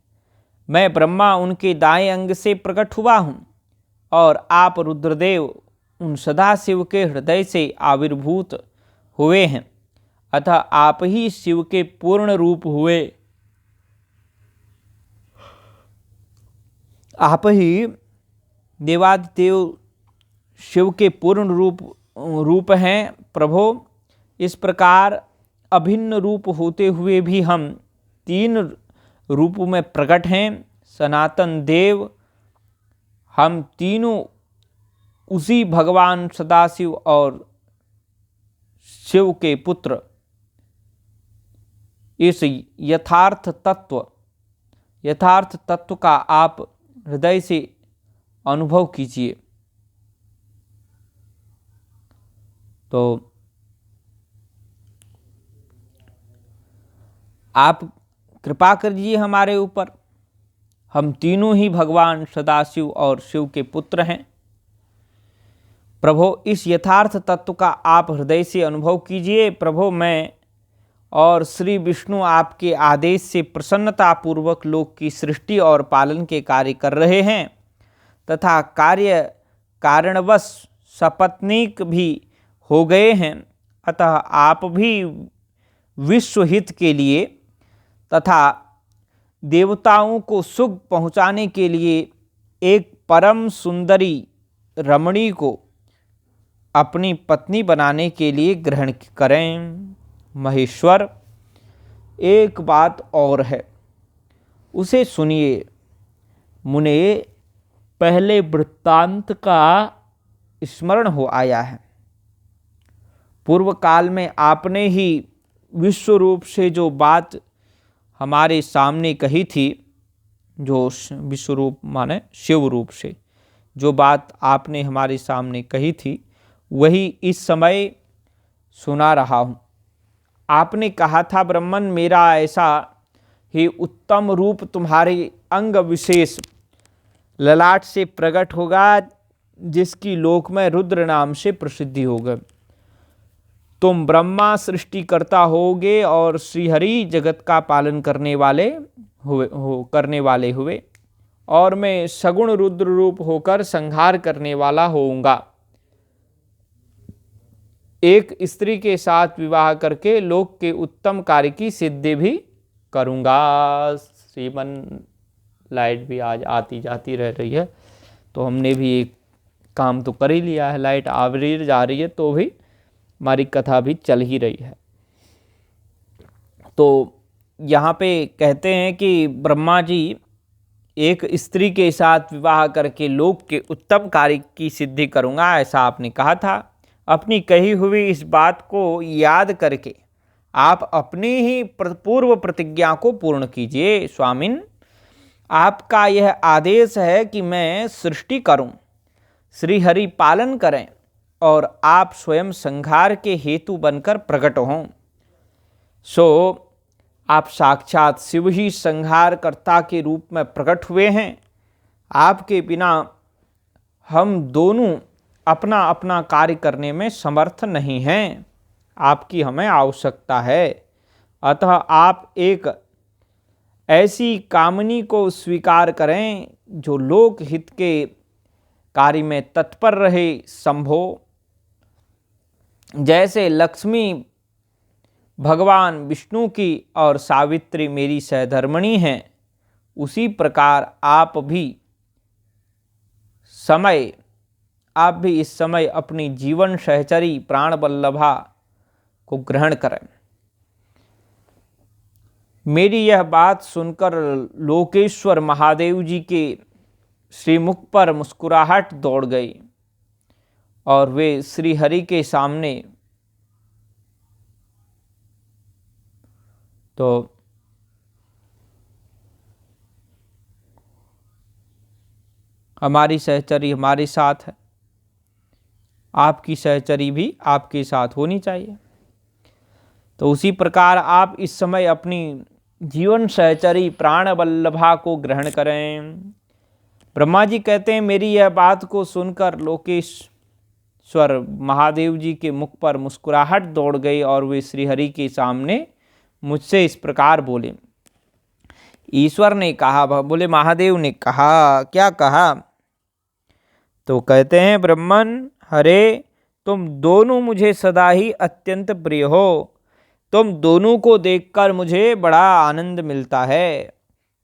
मैं ब्रह्मा उनके दाएं अंग से प्रकट हुआ हूँ, और आप रुद्रदेव उन सदाशिव के हृदय से आविर्भूत हुए हैं। अतः आप ही शिव के पूर्ण रूप हुए। आप ही देवादिदेव शिव के पूर्ण रूप हैं। प्रभो, इस प्रकार अभिन्न रूप होते हुए भी हम तीन रूपों में प्रकट हैं। सनातन देव हम तीनों उसी भगवान सदाशिव और शिव के पुत्र। इस यथार्थ तत्व का आप हृदय से अनुभव कीजिए। तो आप कृपा करिए हमारे ऊपर। हम तीनों ही भगवान सदाशिव और शिव के पुत्र हैं। प्रभु, इस यथार्थ तत्व का आप हृदय से अनुभव कीजिए। प्रभु, मैं और श्री विष्णु आपके आदेश से प्रसन्नतापूर्वक लोक की सृष्टि और पालन के कार्य कर रहे हैं तथा कार्य कारणवश सपत्नीक भी हो गए हैं। अतः आप भी विश्व हित के लिए तथा देवताओं को सुख पहुँचाने के लिए एक परम सुंदरी रमणी को अपनी पत्नी बनाने के लिए ग्रहण करें। महेश्वर, एक बात और है, उसे सुनिए। मुने पहले वृत्तांत का स्मरण हो आया है। पूर्व काल में आपने ही विश्व रूप से जो बात हमारे सामने कही थी, जो विश्व रूप माने शिव रूप से जो बात आपने हमारे सामने कही थी, वही इस समय सुना रहा हूँ। आपने कहा था, ब्रह्मन, मेरा ऐसा ही उत्तम रूप तुम्हारे अंग विशेष ललाट से प्रकट होगा जिसकी लोक में रुद्र नाम से प्रसिद्धि होगा। तुम ब्रह्मा सृष्टिकर्ता होगे और श्रीहरि जगत का पालन करने वाले हुए और मैं सगुण रुद्र रूप होकर संहार करने वाला होऊंगा। एक स्त्री के साथ विवाह करके लोक के उत्तम कार्य की सिद्धि भी करूंगा। श्रीमन लाइट भी आज आती जाती रह रही है, तो हमने भी एक काम तो कर ही लिया है। लाइट आ रही जा रही है तो भी हमारी कथा भी चल ही रही है। तो यहाँ पे कहते हैं कि ब्रह्मा जी एक स्त्री के साथ विवाह करके लोक के उत्तम कार्य की सिद्धि करूँगा, ऐसा आपने कहा था। अपनी कही हुई इस बात को याद करके आप अपनी ही पूर्व प्रतिज्ञा को पूर्ण कीजिए। स्वामिन, आपका यह आदेश है कि मैं सृष्टि करूं, श्री हरि पालन करें और आप स्वयं संहार के हेतु बनकर प्रकट हों। सो आप साक्षात शिव ही संहारकर्ता के रूप में प्रकट हुए हैं। आपके बिना हम दोनों अपना अपना कार्य करने में समर्थ नहीं हैं। आपकी हमें आवश्यकता है। अतः आप एक ऐसी कामनी को स्वीकार करें जो लोक हित के कार्य में तत्पर रहे। संभो, जैसे लक्ष्मी भगवान विष्णु की और सावित्री मेरी सहधर्मिणी हैं, उसी प्रकार आप भी इस समय अपनी जीवन सहचरी प्राण वल्लभा को ग्रहण करें। मेरी यह बात सुनकर लोकेश्वर महादेव जी के श्रीमुख पर मुस्कुराहट दौड़ गई और वे श्री हरि के सामने तो हमारी सहचरी हमारे साथ है, आपकी सहचरी भी आपके साथ होनी चाहिए। तो उसी प्रकार आप इस समय अपनी जीवन सहचरी प्राण वल्लभा को ग्रहण करें। ब्रह्मा जी कहते हैं, मेरी यह बात को सुनकर लोकेश्वर महादेव जी के मुख पर मुस्कुराहट दौड़ गई और वे श्रीहरि के सामने मुझसे इस प्रकार बोले। ईश्वर ने कहा, बोले महादेव ने कहा, क्या कहा? तो कहते हैं, ब्रह्मन, हरे, तुम दोनों मुझे सदा ही अत्यंत प्रिय हो। तुम दोनों को देखकर मुझे बड़ा आनंद मिलता है।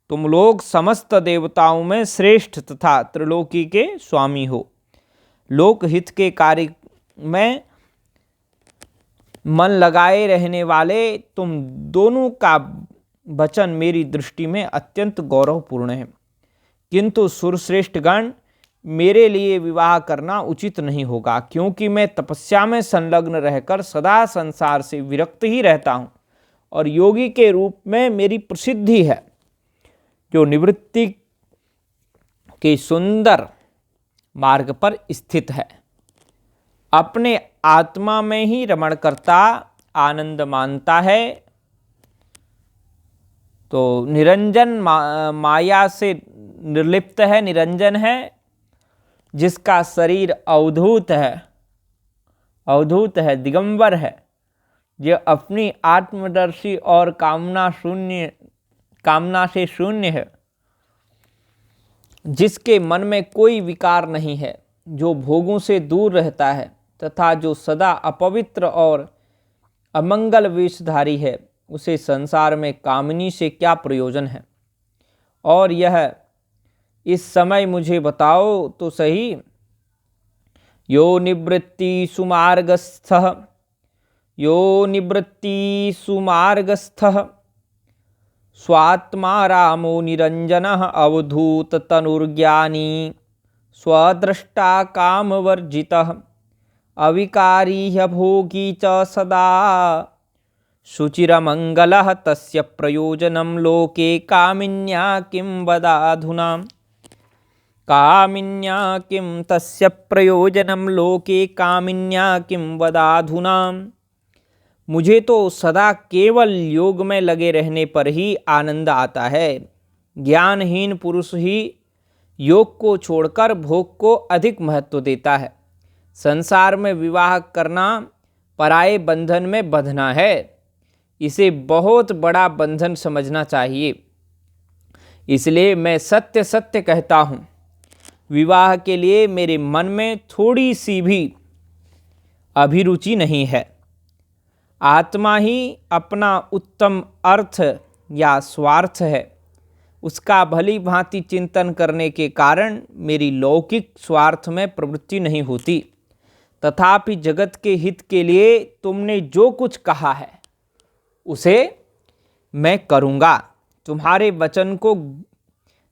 तुम लोग समस्त देवताओं में श्रेष्ठ तथा त्रिलोकी के स्वामी हो। लोक हित के कार्य में मन लगाए रहने वाले तुम दोनों का वचन मेरी दृष्टि में अत्यंत गौरवपूर्ण है, किंतु सुरश्रेष्ठगण, मेरे लिए विवाह करना उचित नहीं होगा, क्योंकि मैं तपस्या में संलग्न रहकर सदा संसार से विरक्त ही रहता हूँ और योगी के रूप में मेरी प्रसिद्धि है, जो निवृत्ति के सुंदर मार्ग पर स्थित है, अपने आत्मा में ही रमण करता आनंद मानता है। तो निरंजन माया से निर्लिप्त है, निरंजन है, जिसका शरीर अवधूत है, दिगंबर है, जो अपनी आत्मदर्शी और कामना से शून्य है, जिसके मन में कोई विकार नहीं है, जो भोगों से दूर रहता है तथा जो सदा अपवित्र और अमंगल वेशधारी है, उसे संसार में कामिनी से क्या प्रयोजन है। और यह इस समय मुझे बताओ तो सही, यो निवृत्ति सुमार्गस्थः स्वात्मा रामो निरंजनः अवधूत तनुर्ज्ञानी स्वद्रष्टा कामवर्जितः अविकारी भोगी च सदा शुचिरमंगलः तस्य प्रयोजनं लोके कामिन्या किं वदाधुना। कामिन्या किं तस्य प्रयोजनं लोके कामिन्या किं वदाधुना। मुझे तो सदा केवल योग में लगे रहने पर ही आनंद आता है। ज्ञानहीन पुरुष ही योग को छोड़कर भोग को अधिक महत्व देता है। संसार में विवाह करना पराये बंधन में बंधना है, इसे बहुत बड़ा बंधन समझना चाहिए। इसलिए मैं सत्य सत्य कहता हूँ, विवाह के लिए मेरे मन में थोड़ी सी भी अभिरुचि नहीं है। आत्मा ही अपना उत्तम अर्थ या स्वार्थ है, उसका भली भांति चिंतन करने के कारण मेरी लौकिक स्वार्थ में प्रवृत्ति नहीं होती। तथापि जगत के हित के लिए तुमने जो कुछ कहा है उसे मैं करूँगा। तुम्हारे वचन को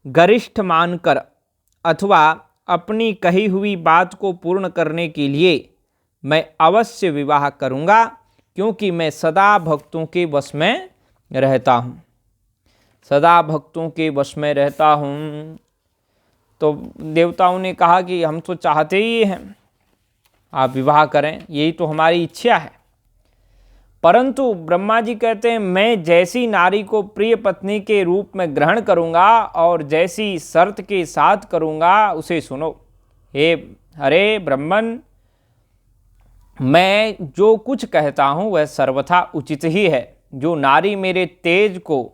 गरिष्ठ मानकर अथवा अपनी कही हुई बात को पूर्ण करने के लिए मैं अवश्य विवाह करूँगा, क्योंकि मैं सदा भक्तों के वश में रहता हूँ, सदा भक्तों के वश में रहता हूँ। तो देवताओं ने कहा कि हम तो चाहते ही हैं आप विवाह करें, यही तो हमारी इच्छा है। परंतु ब्रह्मा जी कहते हैं, मैं जैसी नारी को प्रिय पत्नी के रूप में ग्रहण करूँगा और जैसी शर्त के साथ करूँगा उसे सुनो। हे हरे ब्रह्मन, मैं जो कुछ कहता हूँ वह सर्वथा उचित ही है। जो नारी मेरे तेज को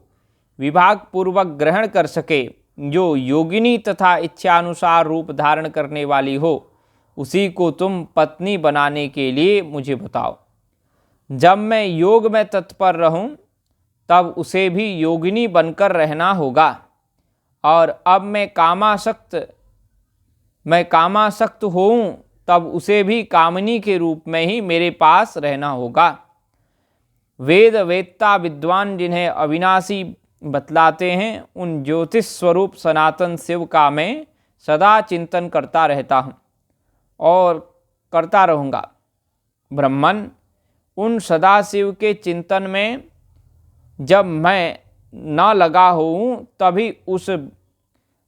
विभाग पूर्वक ग्रहण कर सके, जो योगिनी तथा इच्छानुसार रूप धारण करने वाली हो, उसी को तुम पत्नी बनाने के लिए मुझे बताओ। जब मैं योग में तत्पर रहूं, तब उसे भी योगिनी बनकर रहना होगा, और अब मैं कामासक्त होऊं, तब उसे भी कामिनी के रूप में ही मेरे पास रहना होगा। वेद वेत्ता विद्वान जिन्हें अविनाशी बतलाते हैं, उन ज्योतिष स्वरूप सनातन शिव का मैं सदा चिंतन करता रहता हूँ और करता रहूँगा। ब्रह्मन, उन सदाशिव के चिंतन में जब मैं न लगा हूँ, तभी उस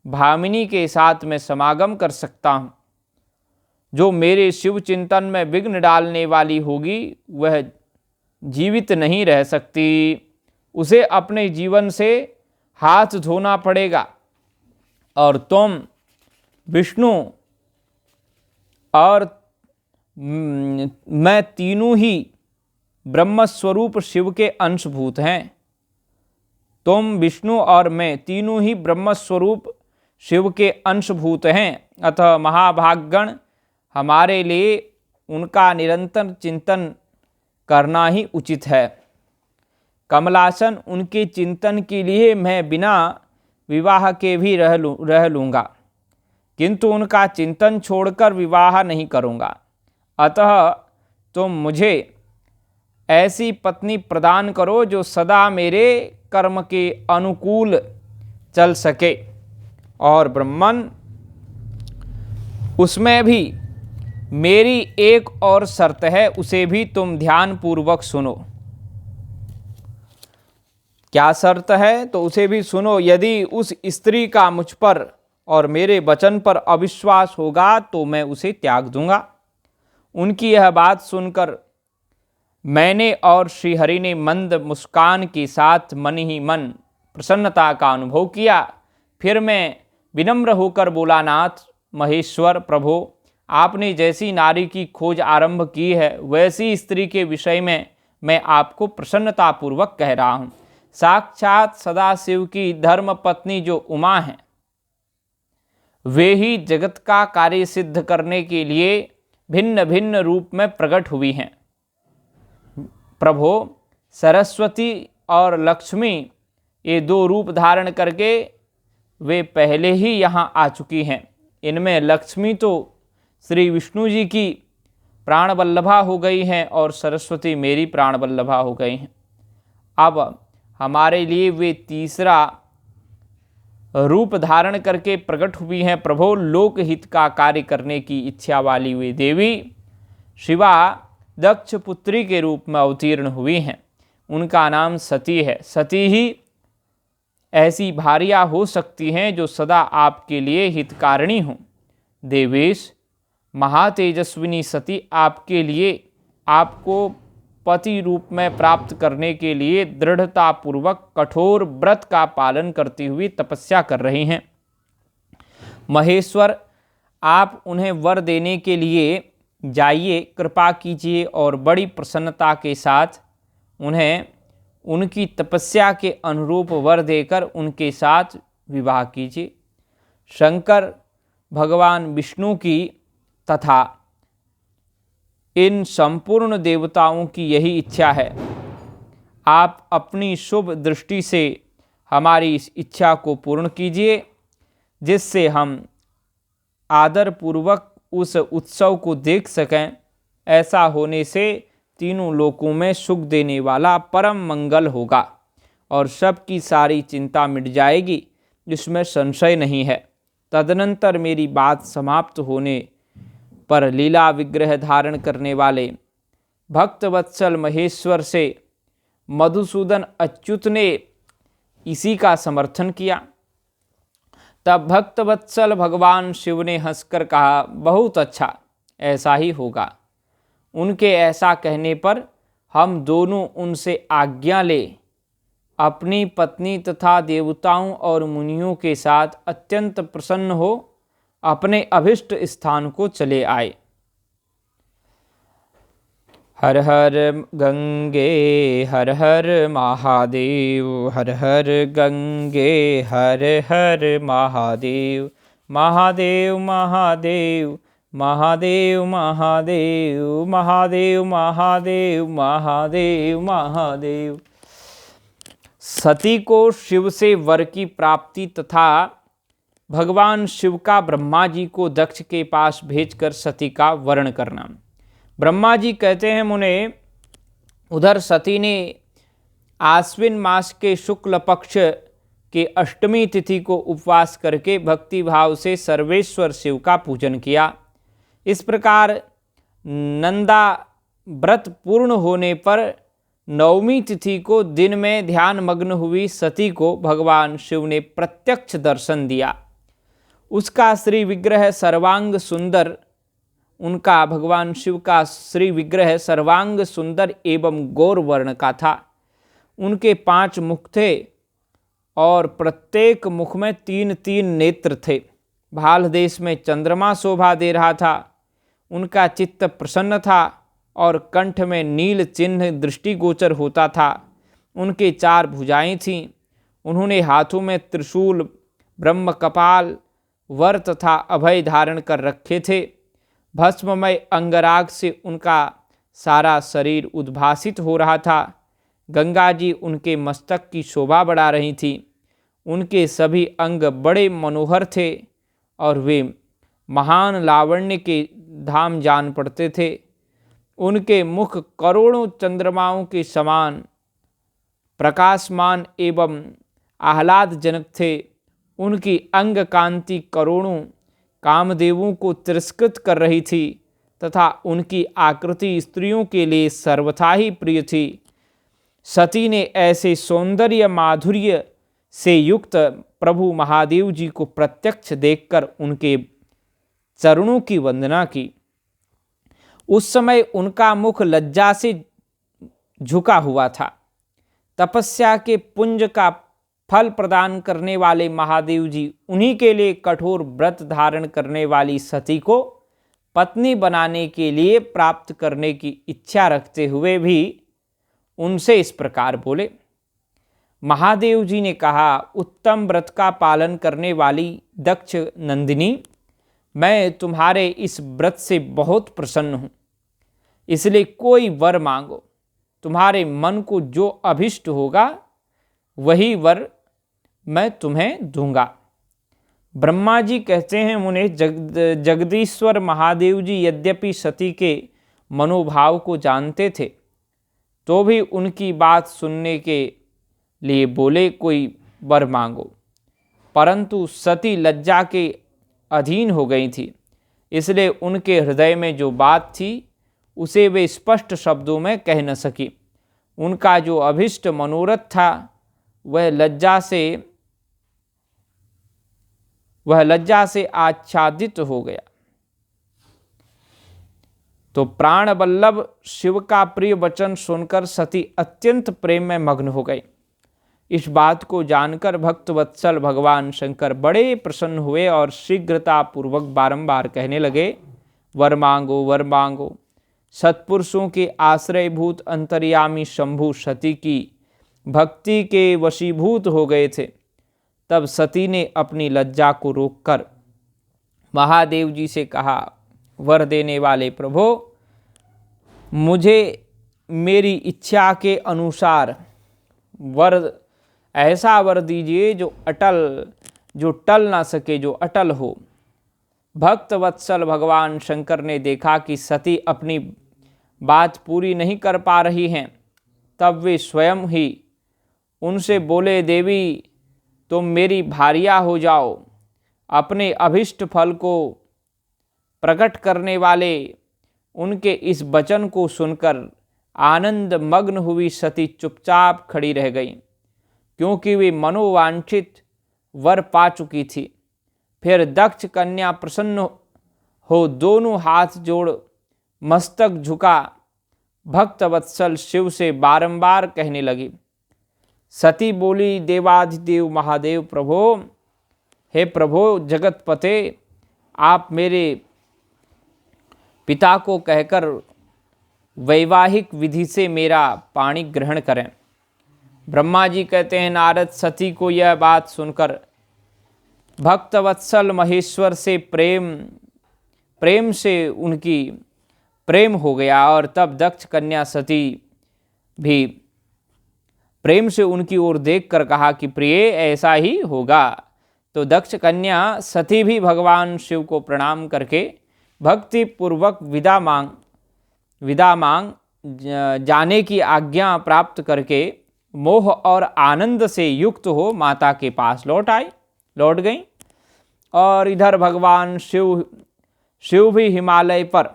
भामिनी के साथ मैं समागम कर सकता हूँ। जो मेरे शिव चिंतन में विघ्न डालने वाली होगी, वह जीवित नहीं रह सकती, उसे अपने जीवन से हाथ धोना पड़ेगा। और तुम विष्णु और मैं तीनों ही ब्रह्मस्वरूप शिव के अंशभूत हैं। तुम विष्णु और मैं तीनों ही ब्रह्मस्वरूप शिव के अंशभूत हैं। अतः महाभागगण, हमारे लिए उनका निरंतर चिंतन करना ही उचित है। कमलासन, उनके चिंतन के लिए मैं बिना विवाह के भी रह लूँगा, किंतु उनका चिंतन छोड़कर विवाह नहीं करूँगा। अतः तुम मुझे ऐसी पत्नी प्रदान करो जो सदा मेरे कर्म के अनुकूल चल सके। और ब्राह्मण, उसमें भी मेरी एक और शर्त है, उसे भी तुम ध्यान पूर्वक सुनो। क्या शर्त है? तो उसे भी सुनो। यदि उस स्त्री का मुझ पर और मेरे वचन पर अविश्वास होगा तो मैं उसे त्याग दूंगा। उनकी यह बात सुनकर मैंने और श्रीहरि ने मंद मुस्कान के साथ मन ही मन प्रसन्नता का अनुभव किया। फिर मैं विनम्र होकर बोला, नाथ महेश्वर प्रभो, आपने जैसी नारी की खोज आरंभ की है, वैसी स्त्री के विषय में मैं आपको प्रसन्नतापूर्वक कह रहा हूँ। साक्षात सदाशिव की धर्म पत्नी जो उमा हैं, वे ही जगत का कार्य सिद्ध करने के लिए भिन्न भिन्न रूप में प्रकट हुई हैं। प्रभो, सरस्वती और लक्ष्मी, ये दो रूप धारण करके वे पहले ही यहाँ आ चुकी हैं। इनमें लक्ष्मी तो श्री विष्णु जी की प्राण वल्लभा हो गई हैं और सरस्वती मेरी प्राण वल्लभा हो गई हैं। अब हमारे लिए वे तीसरा रूप धारण करके प्रकट हुई हैं। प्रभो, लोकहित का कार्य करने की इच्छा वाली वे देवी शिवा दक्ष पुत्री के रूप में अवतीर्ण हुई हैं। उनका नाम सती है। सती ही ऐसी भार्या हो सकती हैं जो सदा आपके लिए हितकारिणी हों। देवेश, महातेजस्विनी सती आपके लिए, आपको पति रूप में प्राप्त करने के लिए दृढ़तापूर्वक कठोर व्रत का पालन करती हुई तपस्या कर रही हैं। महेश्वर, आप उन्हें वर देने के लिए जाइए, कृपा कीजिए और बड़ी प्रसन्नता के साथ उन्हें उनकी तपस्या के अनुरूप वर देकर उनके साथ विवाह कीजिए। शंकर भगवान विष्णु की तथा इन संपूर्ण देवताओं की यही इच्छा है। आप अपनी शुभ दृष्टि से हमारी इस इच्छा को पूर्ण कीजिए, जिससे हम आदरपूर्वक उस उत्सव को देख सकें। ऐसा होने से तीनों लोकों में सुख देने वाला परम मंगल होगा और सबकी सारी चिंता मिट जाएगी, जिसमें संशय नहीं है। तदनंतर मेरी बात समाप्त होने पर लीला विग्रह धारण करने वाले भक्तवत्सल महेश्वर से मधुसूदन अच्युत ने इसी का समर्थन किया। तब भक्तवत्सल भगवान शिव ने हंसकर कहा, बहुत अच्छा, ऐसा ही होगा। उनके ऐसा कहने पर हम दोनों उनसे आज्ञा ले अपनी पत्नी तथा देवताओं और मुनियों के साथ अत्यंत प्रसन्न हो अपने अभिष्ट स्थान को चले आए। हर हर गंगे हर हर महादेव, हर हर गंगे हर हर महादेव, महादेव महादेव महादेव महादेव महादेव महादेव महादेव महादेव। सती को शिव से वर की प्राप्ति तथा भगवान शिव का ब्रह्मा जी को दक्ष के पास भेजकर सती का वर्ण करना। ब्रह्मा जी कहते हैं, मुने, उधर सती ने आश्विन मास के शुक्ल पक्ष के अष्टमी तिथि को उपवास करके भक्ति भाव से सर्वेश्वर शिव का पूजन किया। इस प्रकार नंदा व्रत पूर्ण होने पर नवमी तिथि को दिन में ध्यान मग्न हुई सती को भगवान शिव ने प्रत्यक्ष दर्शन दिया। उसका श्री विग्रह सर्वांग सुंदर, उनका भगवान शिव का श्री विग्रह सर्वांग सुंदर एवं गौर वर्ण का था। उनके 5 मुख थे और प्रत्येक मुख में 3-3 नेत्र थे। भाल देश में चंद्रमा शोभा दे रहा था। उनका चित्त प्रसन्न था और कंठ में नील चिन्ह दृष्टिगोचर होता था। उनके 4 भुजाएं थीं। उन्होंने हाथों में त्रिशूल, ब्रह्म कपाल, वर तथा अभय धारण कर रखे थे। भस्ममय अंगराग से उनका सारा शरीर उद्भासित हो रहा था। गंगा जी उनके मस्तक की शोभा बढ़ा रही थी। उनके सभी अंग बड़े मनोहर थे और वे महान लावण्य के धाम जान पड़ते थे। उनके मुख करोड़ों चंद्रमाओं के समान प्रकाशमान एवं आह्लादजनक थे। उनकी अंग कांति करोड़ों कामदेवों को तिरस्कृत कर रही थी तथा उनकी आकृति स्त्रियों के लिए सर्वथा ही प्रिय थी। सती ने ऐसे सौंदर्य माधुर्य से युक्त प्रभु महादेव जी को प्रत्यक्ष देखकर उनके चरणों की वंदना की। उस समय उनका मुख लज्जा से झुका हुआ था। तपस्या के पुंज का फल प्रदान करने वाले महादेव जी उन्हीं के लिए कठोर व्रत धारण करने वाली सती को पत्नी बनाने के लिए प्राप्त करने की इच्छा रखते हुए भी उनसे इस प्रकार बोले। महादेव जी ने कहा, उत्तम व्रत का पालन करने वाली दक्ष नंदिनी, मैं तुम्हारे इस व्रत से बहुत प्रसन्न हूँ, इसलिए कोई वर मांगो। तुम्हारे मन को जो अभिष्ट होगा वही वर मैं तुम्हें दूंगा। ब्रह्मा जी कहते हैं, मुने जगदीश्वर महादेव जी यद्यपि सती के मनोभाव को जानते थे तो भी उनकी बात सुनने के लिए बोले, कोई वर मांगो। परंतु सती लज्जा के अधीन हो गई थी, इसलिए उनके हृदय में जो बात थी उसे वे स्पष्ट शब्दों में कह न सकी। उनका जो अभिष्ट मनोरथ था वह लज्जा से आच्छादित हो गया। तो प्राण वल्लभ शिव का प्रिय वचन सुनकर सती अत्यंत प्रेम में मग्न हो गई। इस बात को जानकर भक्तवत्सल भगवान शंकर बड़े प्रसन्न हुए और शीघ्रता पूर्वक बारंबार कहने लगे, वर मांगो, वर मांगो। सत्पुरुषों के आश्रयभूत अंतर्यामी शंभु सती की भक्ति के वशीभूत हो गए थे। तब सती ने अपनी लज्जा को रोककर महादेव जी से कहा, वर देने वाले प्रभो, मुझे मेरी इच्छा के अनुसार ऐसा वर दीजिए जो टल ना सके, जो अटल हो। भक्त वत्सल भगवान शंकर ने देखा कि सती अपनी बात पूरी नहीं कर पा रही हैं। तब वे स्वयं ही उनसे बोले, देवी तुम मेरी भार्या हो जाओ। अपने अभिष्ट फल को प्रकट करने वाले उनके इस वचन को सुनकर आनंद मग्न हुई सती चुपचाप खड़ी रह गई, क्योंकि वे मनोवांछित वर पा चुकी थी। फिर दक्ष कन्या प्रसन्न हो दोनों हाथ जोड़ मस्तक झुका भक्तवत्सल शिव से बारंबार कहने लगी। सती बोली, देवाधिदेव महादेव प्रभो, हे प्रभो जगतपते, आप मेरे पिता को कहकर वैवाहिक विधि से मेरा पाणी ग्रहण करें। ब्रह्मा जी कहते हैं, नारद सती को यह बात सुनकर भक्तवत्सल महेश्वर से प्रेम से उनकी प्रेम हो गया और तब दक्ष कन्या सती भी प्रेम से उनकी ओर देखकर कहा कि प्रिय ऐसा ही होगा। तो दक्ष कन्या सती भी भगवान शिव को प्रणाम करके भक्ति पूर्वक विदा मांग जाने की आज्ञा प्राप्त करके मोह और आनंद से युक्त हो माता के पास लौट गई। और इधर भगवान शिव भी हिमालय पर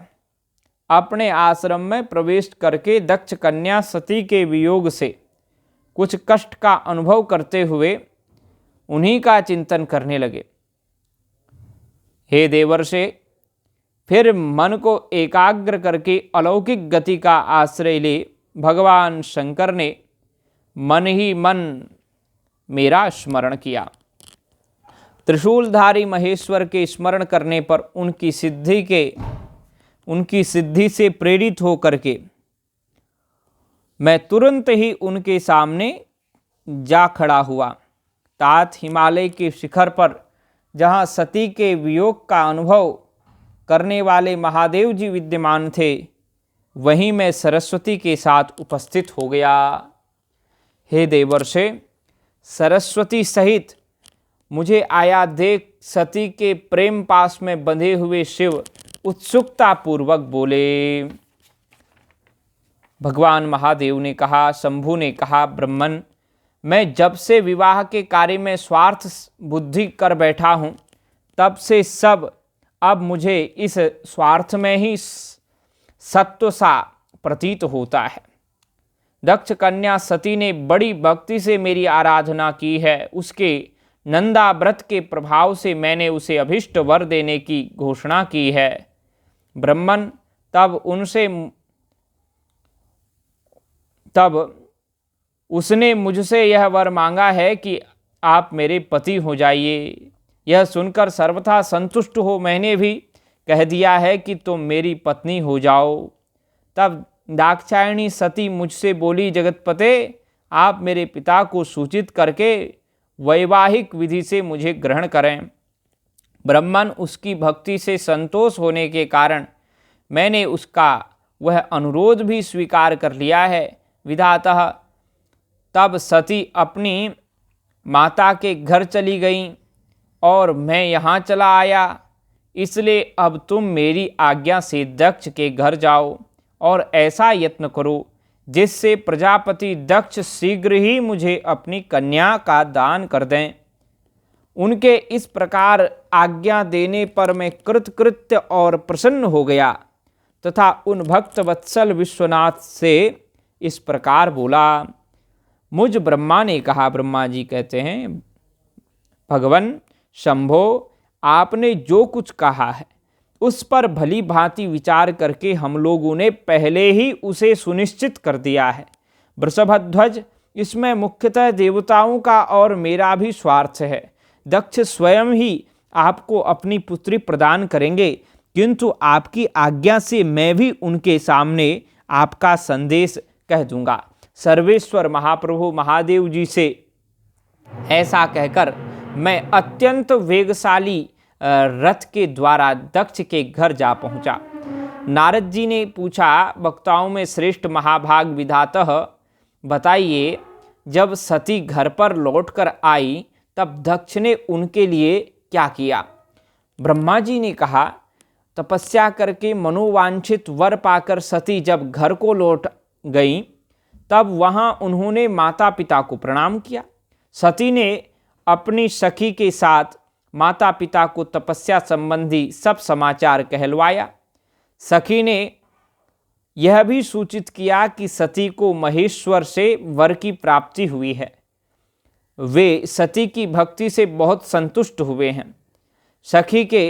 अपने आश्रम में प्रवेश करके दक्ष कन्या सती के वियोग से कुछ कष्ट का अनुभव करते हुए उन्हीं का चिंतन करने लगे। हे देवर्षे, फिर मन को एकाग्र करके अलौकिक गति का आश्रय ले भगवान शंकर ने मन ही मन मेरा स्मरण किया। त्रिशूलधारी महेश्वर के स्मरण करने पर उनकी सिद्धि से प्रेरित होकर के मैं तुरंत ही उनके सामने जा खड़ा हुआ। तात हिमालय के शिखर पर जहाँ सती के वियोग का अनुभव करने वाले महादेव जी विद्यमान थे, वहीं मैं सरस्वती के साथ उपस्थित हो गया। हे देवर्षे, सरस्वती सहित मुझे आया देख सती के प्रेम पास में बंधे हुए शिव उत्सुकता पूर्वक बोले। भगवान महादेव ने कहा, शंभु ने कहा, ब्रह्मन, मैं जब से विवाह के कार्य में स्वार्थ बुद्धि कर बैठा हूँ, तब से सब अब मुझे इस स्वार्थ में ही सत्व सा प्रतीत होता है। दक्ष कन्या सती ने बड़ी भक्ति से मेरी आराधना की है। उसके नंदा व्रत के प्रभाव से मैंने उसे अभिष्ट वर देने की घोषणा की है। ब्रह्मन, तब उसने मुझसे यह वर मांगा है कि आप मेरे पति हो जाइए। यह सुनकर सर्वथा संतुष्ट हो मैंने भी कह दिया है कि तुम मेरी पत्नी हो जाओ। तब दाक्षायणी सती मुझसे बोली, जगतपते, आप मेरे पिता को सूचित करके वैवाहिक विधि से मुझे ग्रहण करें। ब्रह्मन, उसकी भक्ति से संतोष होने के कारण मैंने उसका वह अनुरोध भी स्वीकार कर लिया है। विधातः तब सती अपनी माता के घर चली गई और मैं यहाँ चला आया। इसलिए अब तुम मेरी आज्ञा से दक्ष के घर जाओ और ऐसा यत्न करो जिससे प्रजापति दक्ष शीघ्र ही मुझे अपनी कन्या का दान कर दें। उनके इस प्रकार आज्ञा देने पर मैं कृतकृत्य और प्रसन्न हो गया तथा उन भक्त वत्सल विश्वनाथ से इस प्रकार बोला। मुझ ब्रह्मा ने कहा, ब्रह्मा जी कहते हैं, भगवन शंभो, आपने जो कुछ कहा है उस पर भली भांति विचार करके हम लोगों ने पहले ही उसे सुनिश्चित कर दिया है। वृषभध्वज, इसमें मुख्यतः देवताओं का और मेरा भी स्वार्थ है। दक्ष स्वयं ही आपको अपनी पुत्री प्रदान करेंगे, किंतु आपकी आज्ञा से मैं भी उनके सामने आपका संदेश कह दूंगा। सर्वेश्वर महाप्रभु महादेव जी से ऐसा कहकर मैं अत्यंत वेगशाली रथ के द्वारा दक्ष के घर जा पहुंचा। नारद जी ने पूछा, वक्ताओं में श्रेष्ठ महाभाग विधातः, बताइए, जब सती घर पर लौटकर आई तब दक्ष ने उनके लिए क्या किया? ब्रह्मा जी ने कहा, तपस्या करके मनोवांछित वर पाकर सती जब घर को लौट गई तब वहां उन्होंने माता पिता को प्रणाम किया। सती ने अपनी सखी के साथ माता पिता को तपस्या संबंधी सब समाचार कहलवाया। सखी ने यह भी सूचित किया कि सती को महेश्वर से वर की प्राप्ति हुई है। वे सती की भक्ति से बहुत संतुष्ट हुए हैं। सखी के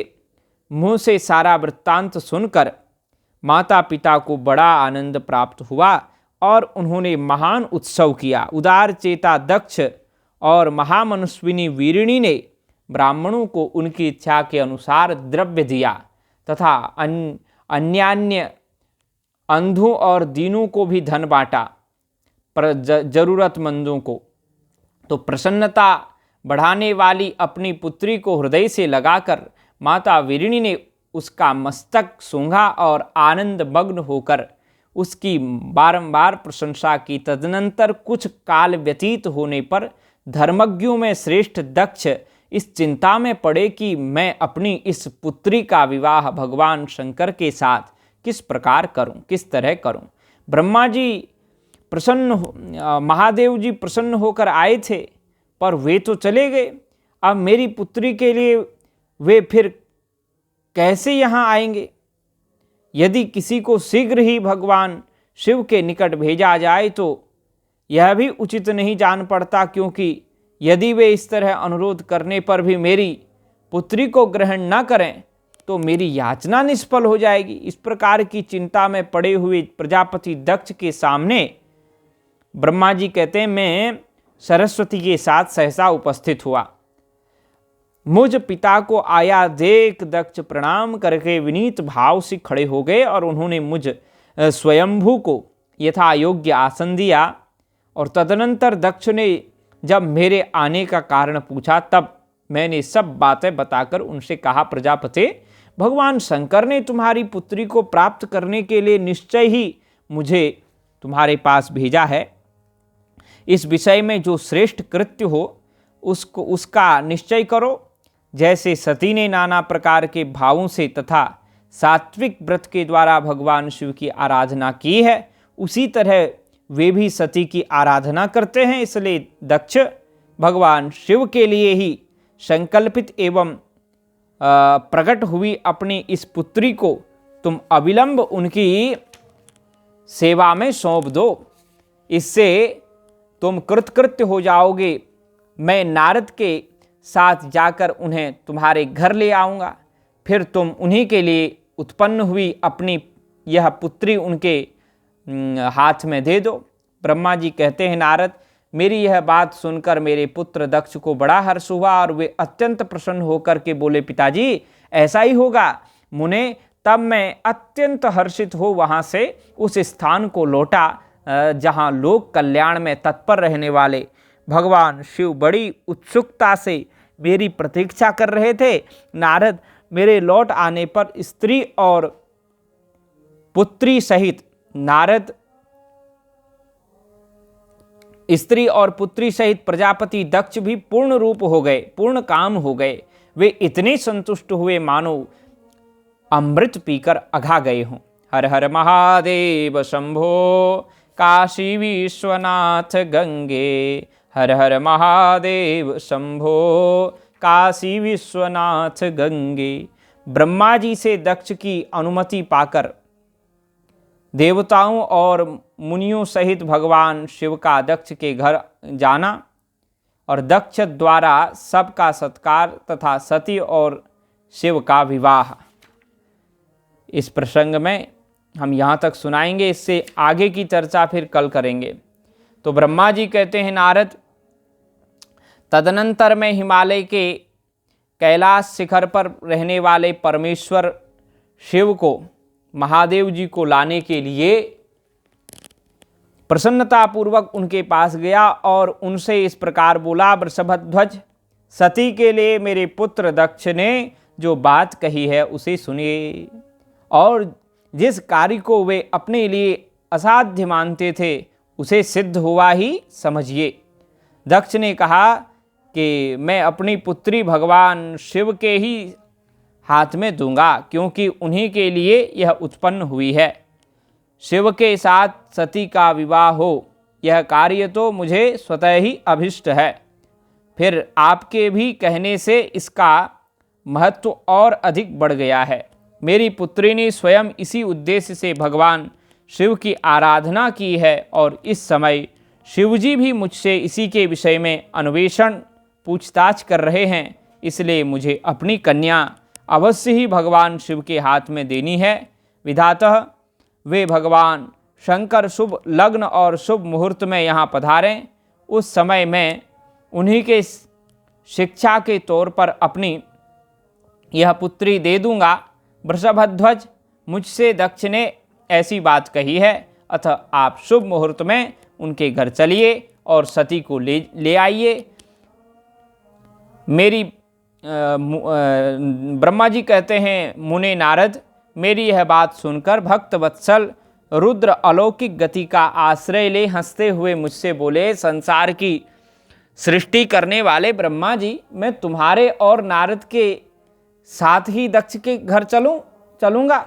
मुंह से सारा वृत्तांत सुनकर माता पिता को बड़ा आनंद प्राप्त हुआ और उन्होंने महान उत्सव किया। उदार चेता दक्ष और महामनस्विनी वीरिणी ने ब्राह्मणों को उनकी इच्छा के अनुसार द्रव्य दिया तथा अन्यान्य अंधों और दीनों को भी धन बांटा, पर जरूरतमंदों को। तो प्रसन्नता बढ़ाने वाली अपनी पुत्री को हृदय से लगाकर माता वीरिणी ने उसका मस्तक सूंघा और आनंद मग्न होकर उसकी बारंबार प्रशंसा की। तदनंतर कुछ काल व्यतीत होने पर धर्मज्ञों में श्रेष्ठ दक्ष इस चिंता में पड़े कि मैं अपनी इस पुत्री का विवाह भगवान शंकर के साथ किस प्रकार करूं, किस तरह करूं। ब्रह्मा जी महादेव जी प्रसन्न होकर आए थे, पर वे तो चले गए। अब मेरी पुत्री के लिए वे फिर कैसे यहाँ आएंगे? यदि किसी को शीघ्र ही भगवान शिव के निकट भेजा जाए तो यह भी उचित नहीं जान पड़ता, क्योंकि यदि वे इस तरह अनुरोध करने पर भी मेरी पुत्री को ग्रहण न करें तो मेरी याचना निष्फल हो जाएगी। इस प्रकार की चिंता में पड़े हुए प्रजापति दक्ष के सामने ब्रह्मा जी कहते हैं, मैं सरस्वती के साथ सहसा उपस्थित हुआ। मुझ पिता को आया देख दक्ष प्रणाम करके विनीत भाव से खड़े हो गए और उन्होंने मुझ स्वयंभू को यथा योग्य आसन दिया। और तदनंतर दक्ष ने जब मेरे आने का कारण पूछा तब मैंने सब बातें बताकर उनसे कहा, प्रजापते, भगवान शंकर ने तुम्हारी पुत्री को प्राप्त करने के लिए निश्चय ही मुझे तुम्हारे पास भेजा है। इस विषय में जो श्रेष्ठ कृत्य हो उसका निश्चय करो। जैसे सती ने नाना प्रकार के भावों से तथा सात्विक व्रत के द्वारा भगवान शिव की आराधना की है, उसी तरह वे भी सती की आराधना करते हैं। इसलिए दक्ष भगवान शिव के लिए ही संकल्पित एवं प्रकट हुई अपनी इस पुत्री को तुम अविलंब उनकी सेवा में सौंप दो, इससे तुम कृतकृत्य हो जाओगे। मैं नारद के साथ जाकर उन्हें तुम्हारे घर ले आऊँगा, फिर तुम उन्हीं के लिए उत्पन्न हुई अपनी यह पुत्री उनके हाथ में दे दो। ब्रह्मा जी कहते हैं, नारद, मेरी यह बात सुनकर मेरे पुत्र दक्ष को बड़ा हर्ष हुआ और वे अत्यंत प्रसन्न होकर के बोले, पिताजी ऐसा ही होगा। मुने, तब मैं अत्यंत हर्षित हो वहाँ से उस स्थान को लौटा जहाँ लोक कल्याण में तत्पर रहने वाले भगवान शिव बड़ी उत्सुकता से मेरी प्रतीक्षा कर रहे थे। नारद, मेरे लौट आने पर स्त्री और पुत्री सहित प्रजापति दक्ष भी पूर्ण रूप हो गए, पूर्ण काम हो गए। वे इतने संतुष्ट हुए मानो अमृत पीकर अघा गए हों। हर हर महादेव शंभो काशी विश्वनाथ गंगे, हर हर महादेव शंभो काशी विश्वनाथ गंगे। ब्रह्मा जी से दक्ष की अनुमति पाकर देवताओं और मुनियों सहित भगवान शिव का दक्ष के घर जाना और दक्ष द्वारा सबका सत्कार तथा सती और शिव का विवाह। इस प्रसंग में हम यहाँ तक सुनाएंगे, इससे आगे की चर्चा फिर कल करेंगे। तो ब्रह्मा जी कहते हैं, नारद, तदनंतर मैं हिमालय के कैलाश शिखर पर रहने वाले परमेश्वर शिव को, महादेव जी को लाने के लिए प्रसन्नतापूर्वक उनके पास गया और उनसे इस प्रकार बोला, वृषभध्वज, सती के लिए मेरे पुत्र दक्ष ने जो बात कही है उसे सुनिए और जिस कार्य को वे अपने लिए असाध्य मानते थे उसे सिद्ध हुआ ही समझिए। दक्ष ने कहा कि मैं अपनी पुत्री भगवान शिव के ही हाथ में दूंगा, क्योंकि उन्हीं के लिए यह उत्पन्न हुई है। शिव के साथ सती का विवाह हो, यह कार्य तो मुझे स्वतः ही अभिष्ट है। फिर आपके भी कहने से इसका महत्व और अधिक बढ़ गया है। मेरी पुत्री ने स्वयं इसी उद्देश्य से भगवान शिव की आराधना की है और इस समय शिवजी भी मुझसे इसी के विषय में अन्वेषण पूछताछ कर रहे हैं। इसलिए मुझे अपनी कन्या अवश्य ही भगवान शिव के हाथ में देनी है। विधातः वे भगवान शंकर शुभ लग्न और शुभ मुहूर्त में यहाँ पधारें, उस समय मैं उन्हीं के शिक्षा के तौर पर अपनी यह पुत्री दे दूंगा। वृषभध्वज, मुझसे दक्ष ने ऐसी बात कही है, अतः आप शुभ मुहूर्त में उनके घर चलिए और सती को ले आइए। मेरी ब्रह्मा जी कहते हैं, मुने नारद, मेरी यह बात सुनकर भक्त वत्सल रुद्र अलौकिक गति का आश्रय ले हंसते हुए मुझसे बोले, संसार की सृष्टि करने वाले ब्रह्मा जी, मैं तुम्हारे और नारद के साथ ही दक्ष के घर चलूँगा।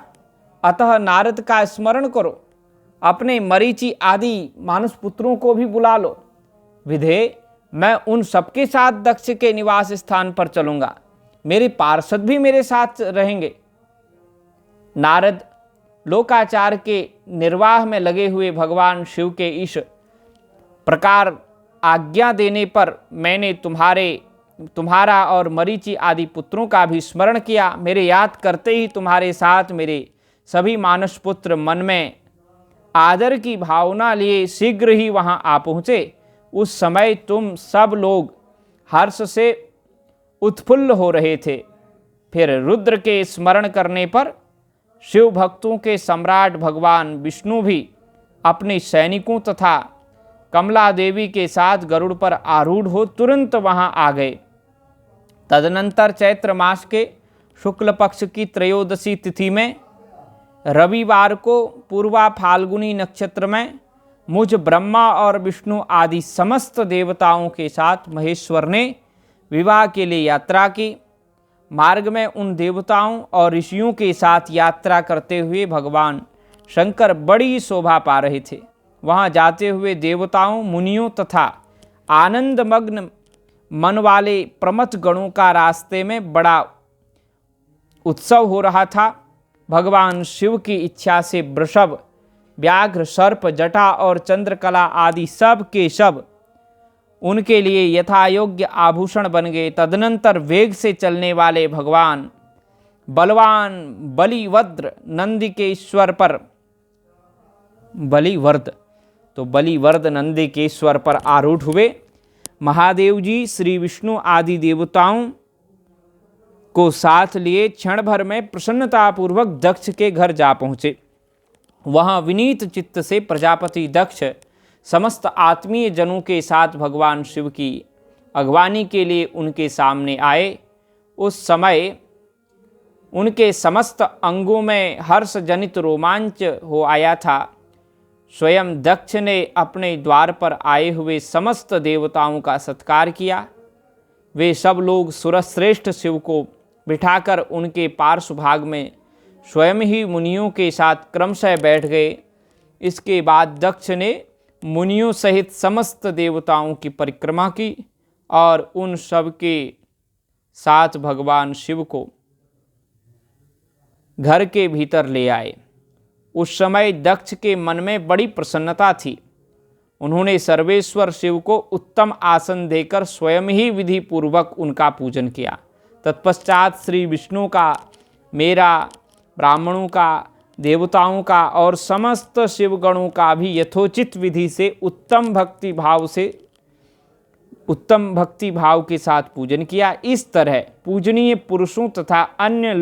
अतः नारद का स्मरण करो, अपने मरीचि आदि मानुष पुत्रों को भी बुला लो। विधे, मैं उन सबके साथ दक्ष के निवास स्थान पर चलूँगा, मेरे पार्षद भी मेरे साथ रहेंगे। नारद लोकाचार के निर्वाह में लगे हुए भगवान शिव के इस प्रकार आज्ञा देने पर मैंने तुम्हारा और मरीचि आदि पुत्रों का भी स्मरण किया। मेरे याद करते ही तुम्हारे साथ मेरे सभी मानस पुत्र मन में आदर की भावना लिए शीघ्र ही वहाँ आ पहुँचे। उस समय तुम सब लोग हर्ष से उत्फुल्ल हो रहे थे। फिर रुद्र के स्मरण करने पर शिव भक्तों के सम्राट भगवान विष्णु भी अपने सैनिकों तथा कमला देवी के साथ गरुड़ पर आरूढ़ हो तुरंत वहां आ गए। तदनंतर चैत्र मास के शुक्ल पक्ष की त्रयोदशी तिथि में रविवार को पूर्वा फाल्गुनी नक्षत्र में मुझ ब्रह्मा और विष्णु आदि समस्त देवताओं के साथ महेश्वर ने विवाह के लिए यात्रा की। मार्ग में उन देवताओं और ऋषियों के साथ यात्रा करते हुए भगवान शंकर बड़ी शोभा पा रहे थे। वहाँ जाते हुए देवताओं, मुनियों तथा आनंदमग्न मन वाले प्रमथ गणों का रास्ते में बड़ा उत्सव हो रहा था। भगवान शिव की इच्छा से वृषभ, व्याघ्र, सर्प, जटा और चंद्रकला आदि सब के सब उनके लिए यथायोग्य आभूषण बन गए। तदनंतर वेग से चलने वाले भगवान बलवान बलिवद्र नंदिकेश्वर पर बलिवर्द नंदिकेश्वर पर आरूढ़ हुए। महादेव जी श्री विष्णु आदि देवताओं को साथ लिए क्षण भर में प्रसन्नतापूर्वक दक्ष के घर जा पहुँचे। वहाँ विनीत चित्त से प्रजापति दक्ष समस्त आत्मीय जनों के साथ भगवान शिव की अगवानी के लिए उनके सामने आए। उस समय उनके समस्त अंगों में हर्ष जनित रोमांच हो आया था। स्वयं दक्ष ने अपने द्वार पर आए हुए समस्त देवताओं का सत्कार किया। वे सब लोग सुरश्रेष्ठ शिव को बिठाकर उनके पार्श्व भाग में स्वयं ही मुनियों के साथ क्रमशः बैठ गए। इसके बाद दक्ष ने मुनियों सहित समस्त देवताओं की परिक्रमा की और उन सब के साथ भगवान शिव को घर के भीतर ले आए। उस समय दक्ष के मन में बड़ी प्रसन्नता थी। उन्होंने सर्वेश्वर शिव को उत्तम आसन देकर स्वयं ही विधि पूर्वक उनका पूजन किया। तत्पश्चात श्री विष्णु का, मेरा, ब्राह्मणों का, देवताओं का और समस्त शिवगणों का भी यथोचित विधि से उत्तम भक्ति भाव के साथ पूजन किया। इस तरह पूजनीय पुरुषों तथा अन्य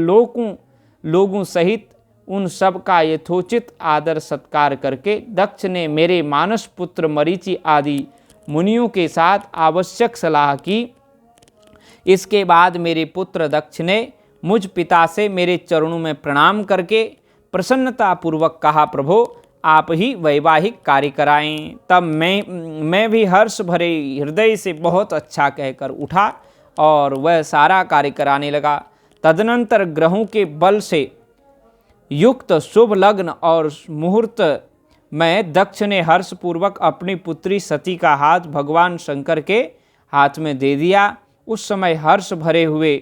लोगों सहित उन सब का यथोचित आदर सत्कार करके दक्ष ने मेरे मानस पुत्र मरीचि आदि मुनियों के साथ आवश्यक सलाह की। इसके बाद मेरे पुत्र दक्ष ने मुझ पिता से मेरे चरणों में प्रणाम करके प्रसन्नतापूर्वक कहा, प्रभो आप ही वैवाहिक कार्य कराएं। तब मैं भी हर्ष भरे हृदय से बहुत अच्छा कहकर उठा और वह सारा कार्य कराने लगा। तदनंतर ग्रहों के बल से युक्त शुभ लग्न और मुहूर्त में दक्ष ने हर्षपूर्वक अपनी पुत्री सती का हाथ भगवान शंकर के हाथ में दे दिया। उस समय हर्ष भरे हुए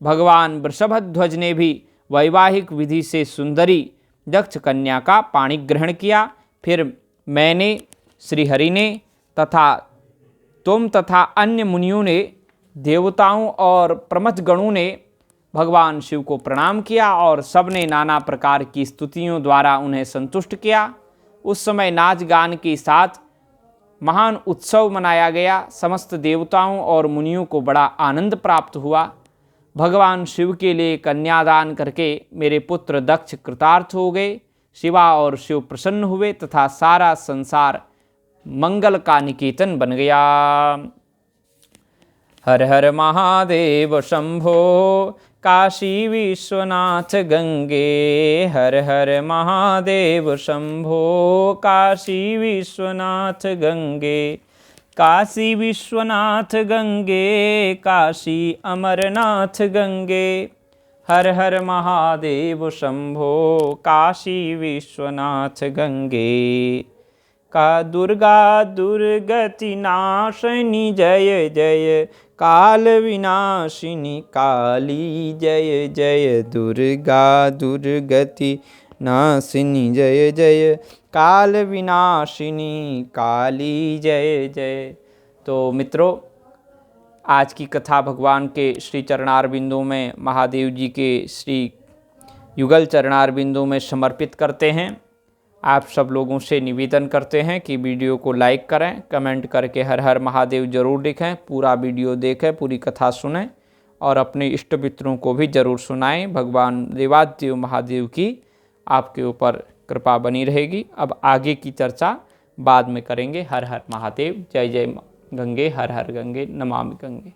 भगवान वृषभध्वज ने भी वैवाहिक विधि से सुंदरी दक्ष कन्या का पाणी ग्रहण किया। फिर मैंने, श्रीहरि ने तथा तुम तथा अन्य मुनियों ने, देवताओं और प्रमथ गणों ने भगवान शिव को प्रणाम किया और सबने नाना प्रकार की स्तुतियों द्वारा उन्हें संतुष्ट किया। उस समय नाच गान के साथ महान उत्सव मनाया गया। समस्त देवताओं और मुनियों को बड़ा आनंद प्राप्त हुआ। भगवान शिव के लिए कन्यादान करके मेरे पुत्र दक्ष कृतार्थ हो गए। शिवा और शिव प्रसन्न हुए तथा सारा संसार मंगल का निकेतन बन गया। हर हर महादेव शंभो काशी विश्वनाथ गंगे। हर हर महादेव शंभो काशी विश्वनाथ गंगे। काशी विश्वनाथ गंगे, काशी अमरनाथ गंगे। हर हर महादेव शंभो काशी विश्वनाथ गंगे। का दुर्गा दुर्गति नाशिनी जय जय, काल विनाशिनी काली जय जय। दुर्गा दुर्गति नाशिनी जय जय, काल विनाशिनी काली जय जय। तो मित्रों, आज की कथा भगवान के श्री चरणार बिंदु में, महादेव जी के श्री युगल चरणार बिंदु में समर्पित करते हैं। आप सब लोगों से निवेदन करते हैं कि वीडियो को लाइक करें, कमेंट करके हर हर महादेव जरूर लिखें, पूरा वीडियो देखें, पूरी कथा सुनें और अपने इष्ट मित्रों को भी जरूर सुनाएं। भगवान देवादिदेव महादेव की आपके ऊपर कृपा बनी रहेगी। अब आगे की चर्चा बाद में करेंगे। हर हर महादेव, जय जय गंगे, हर हर गंगे, नमामि गंगे।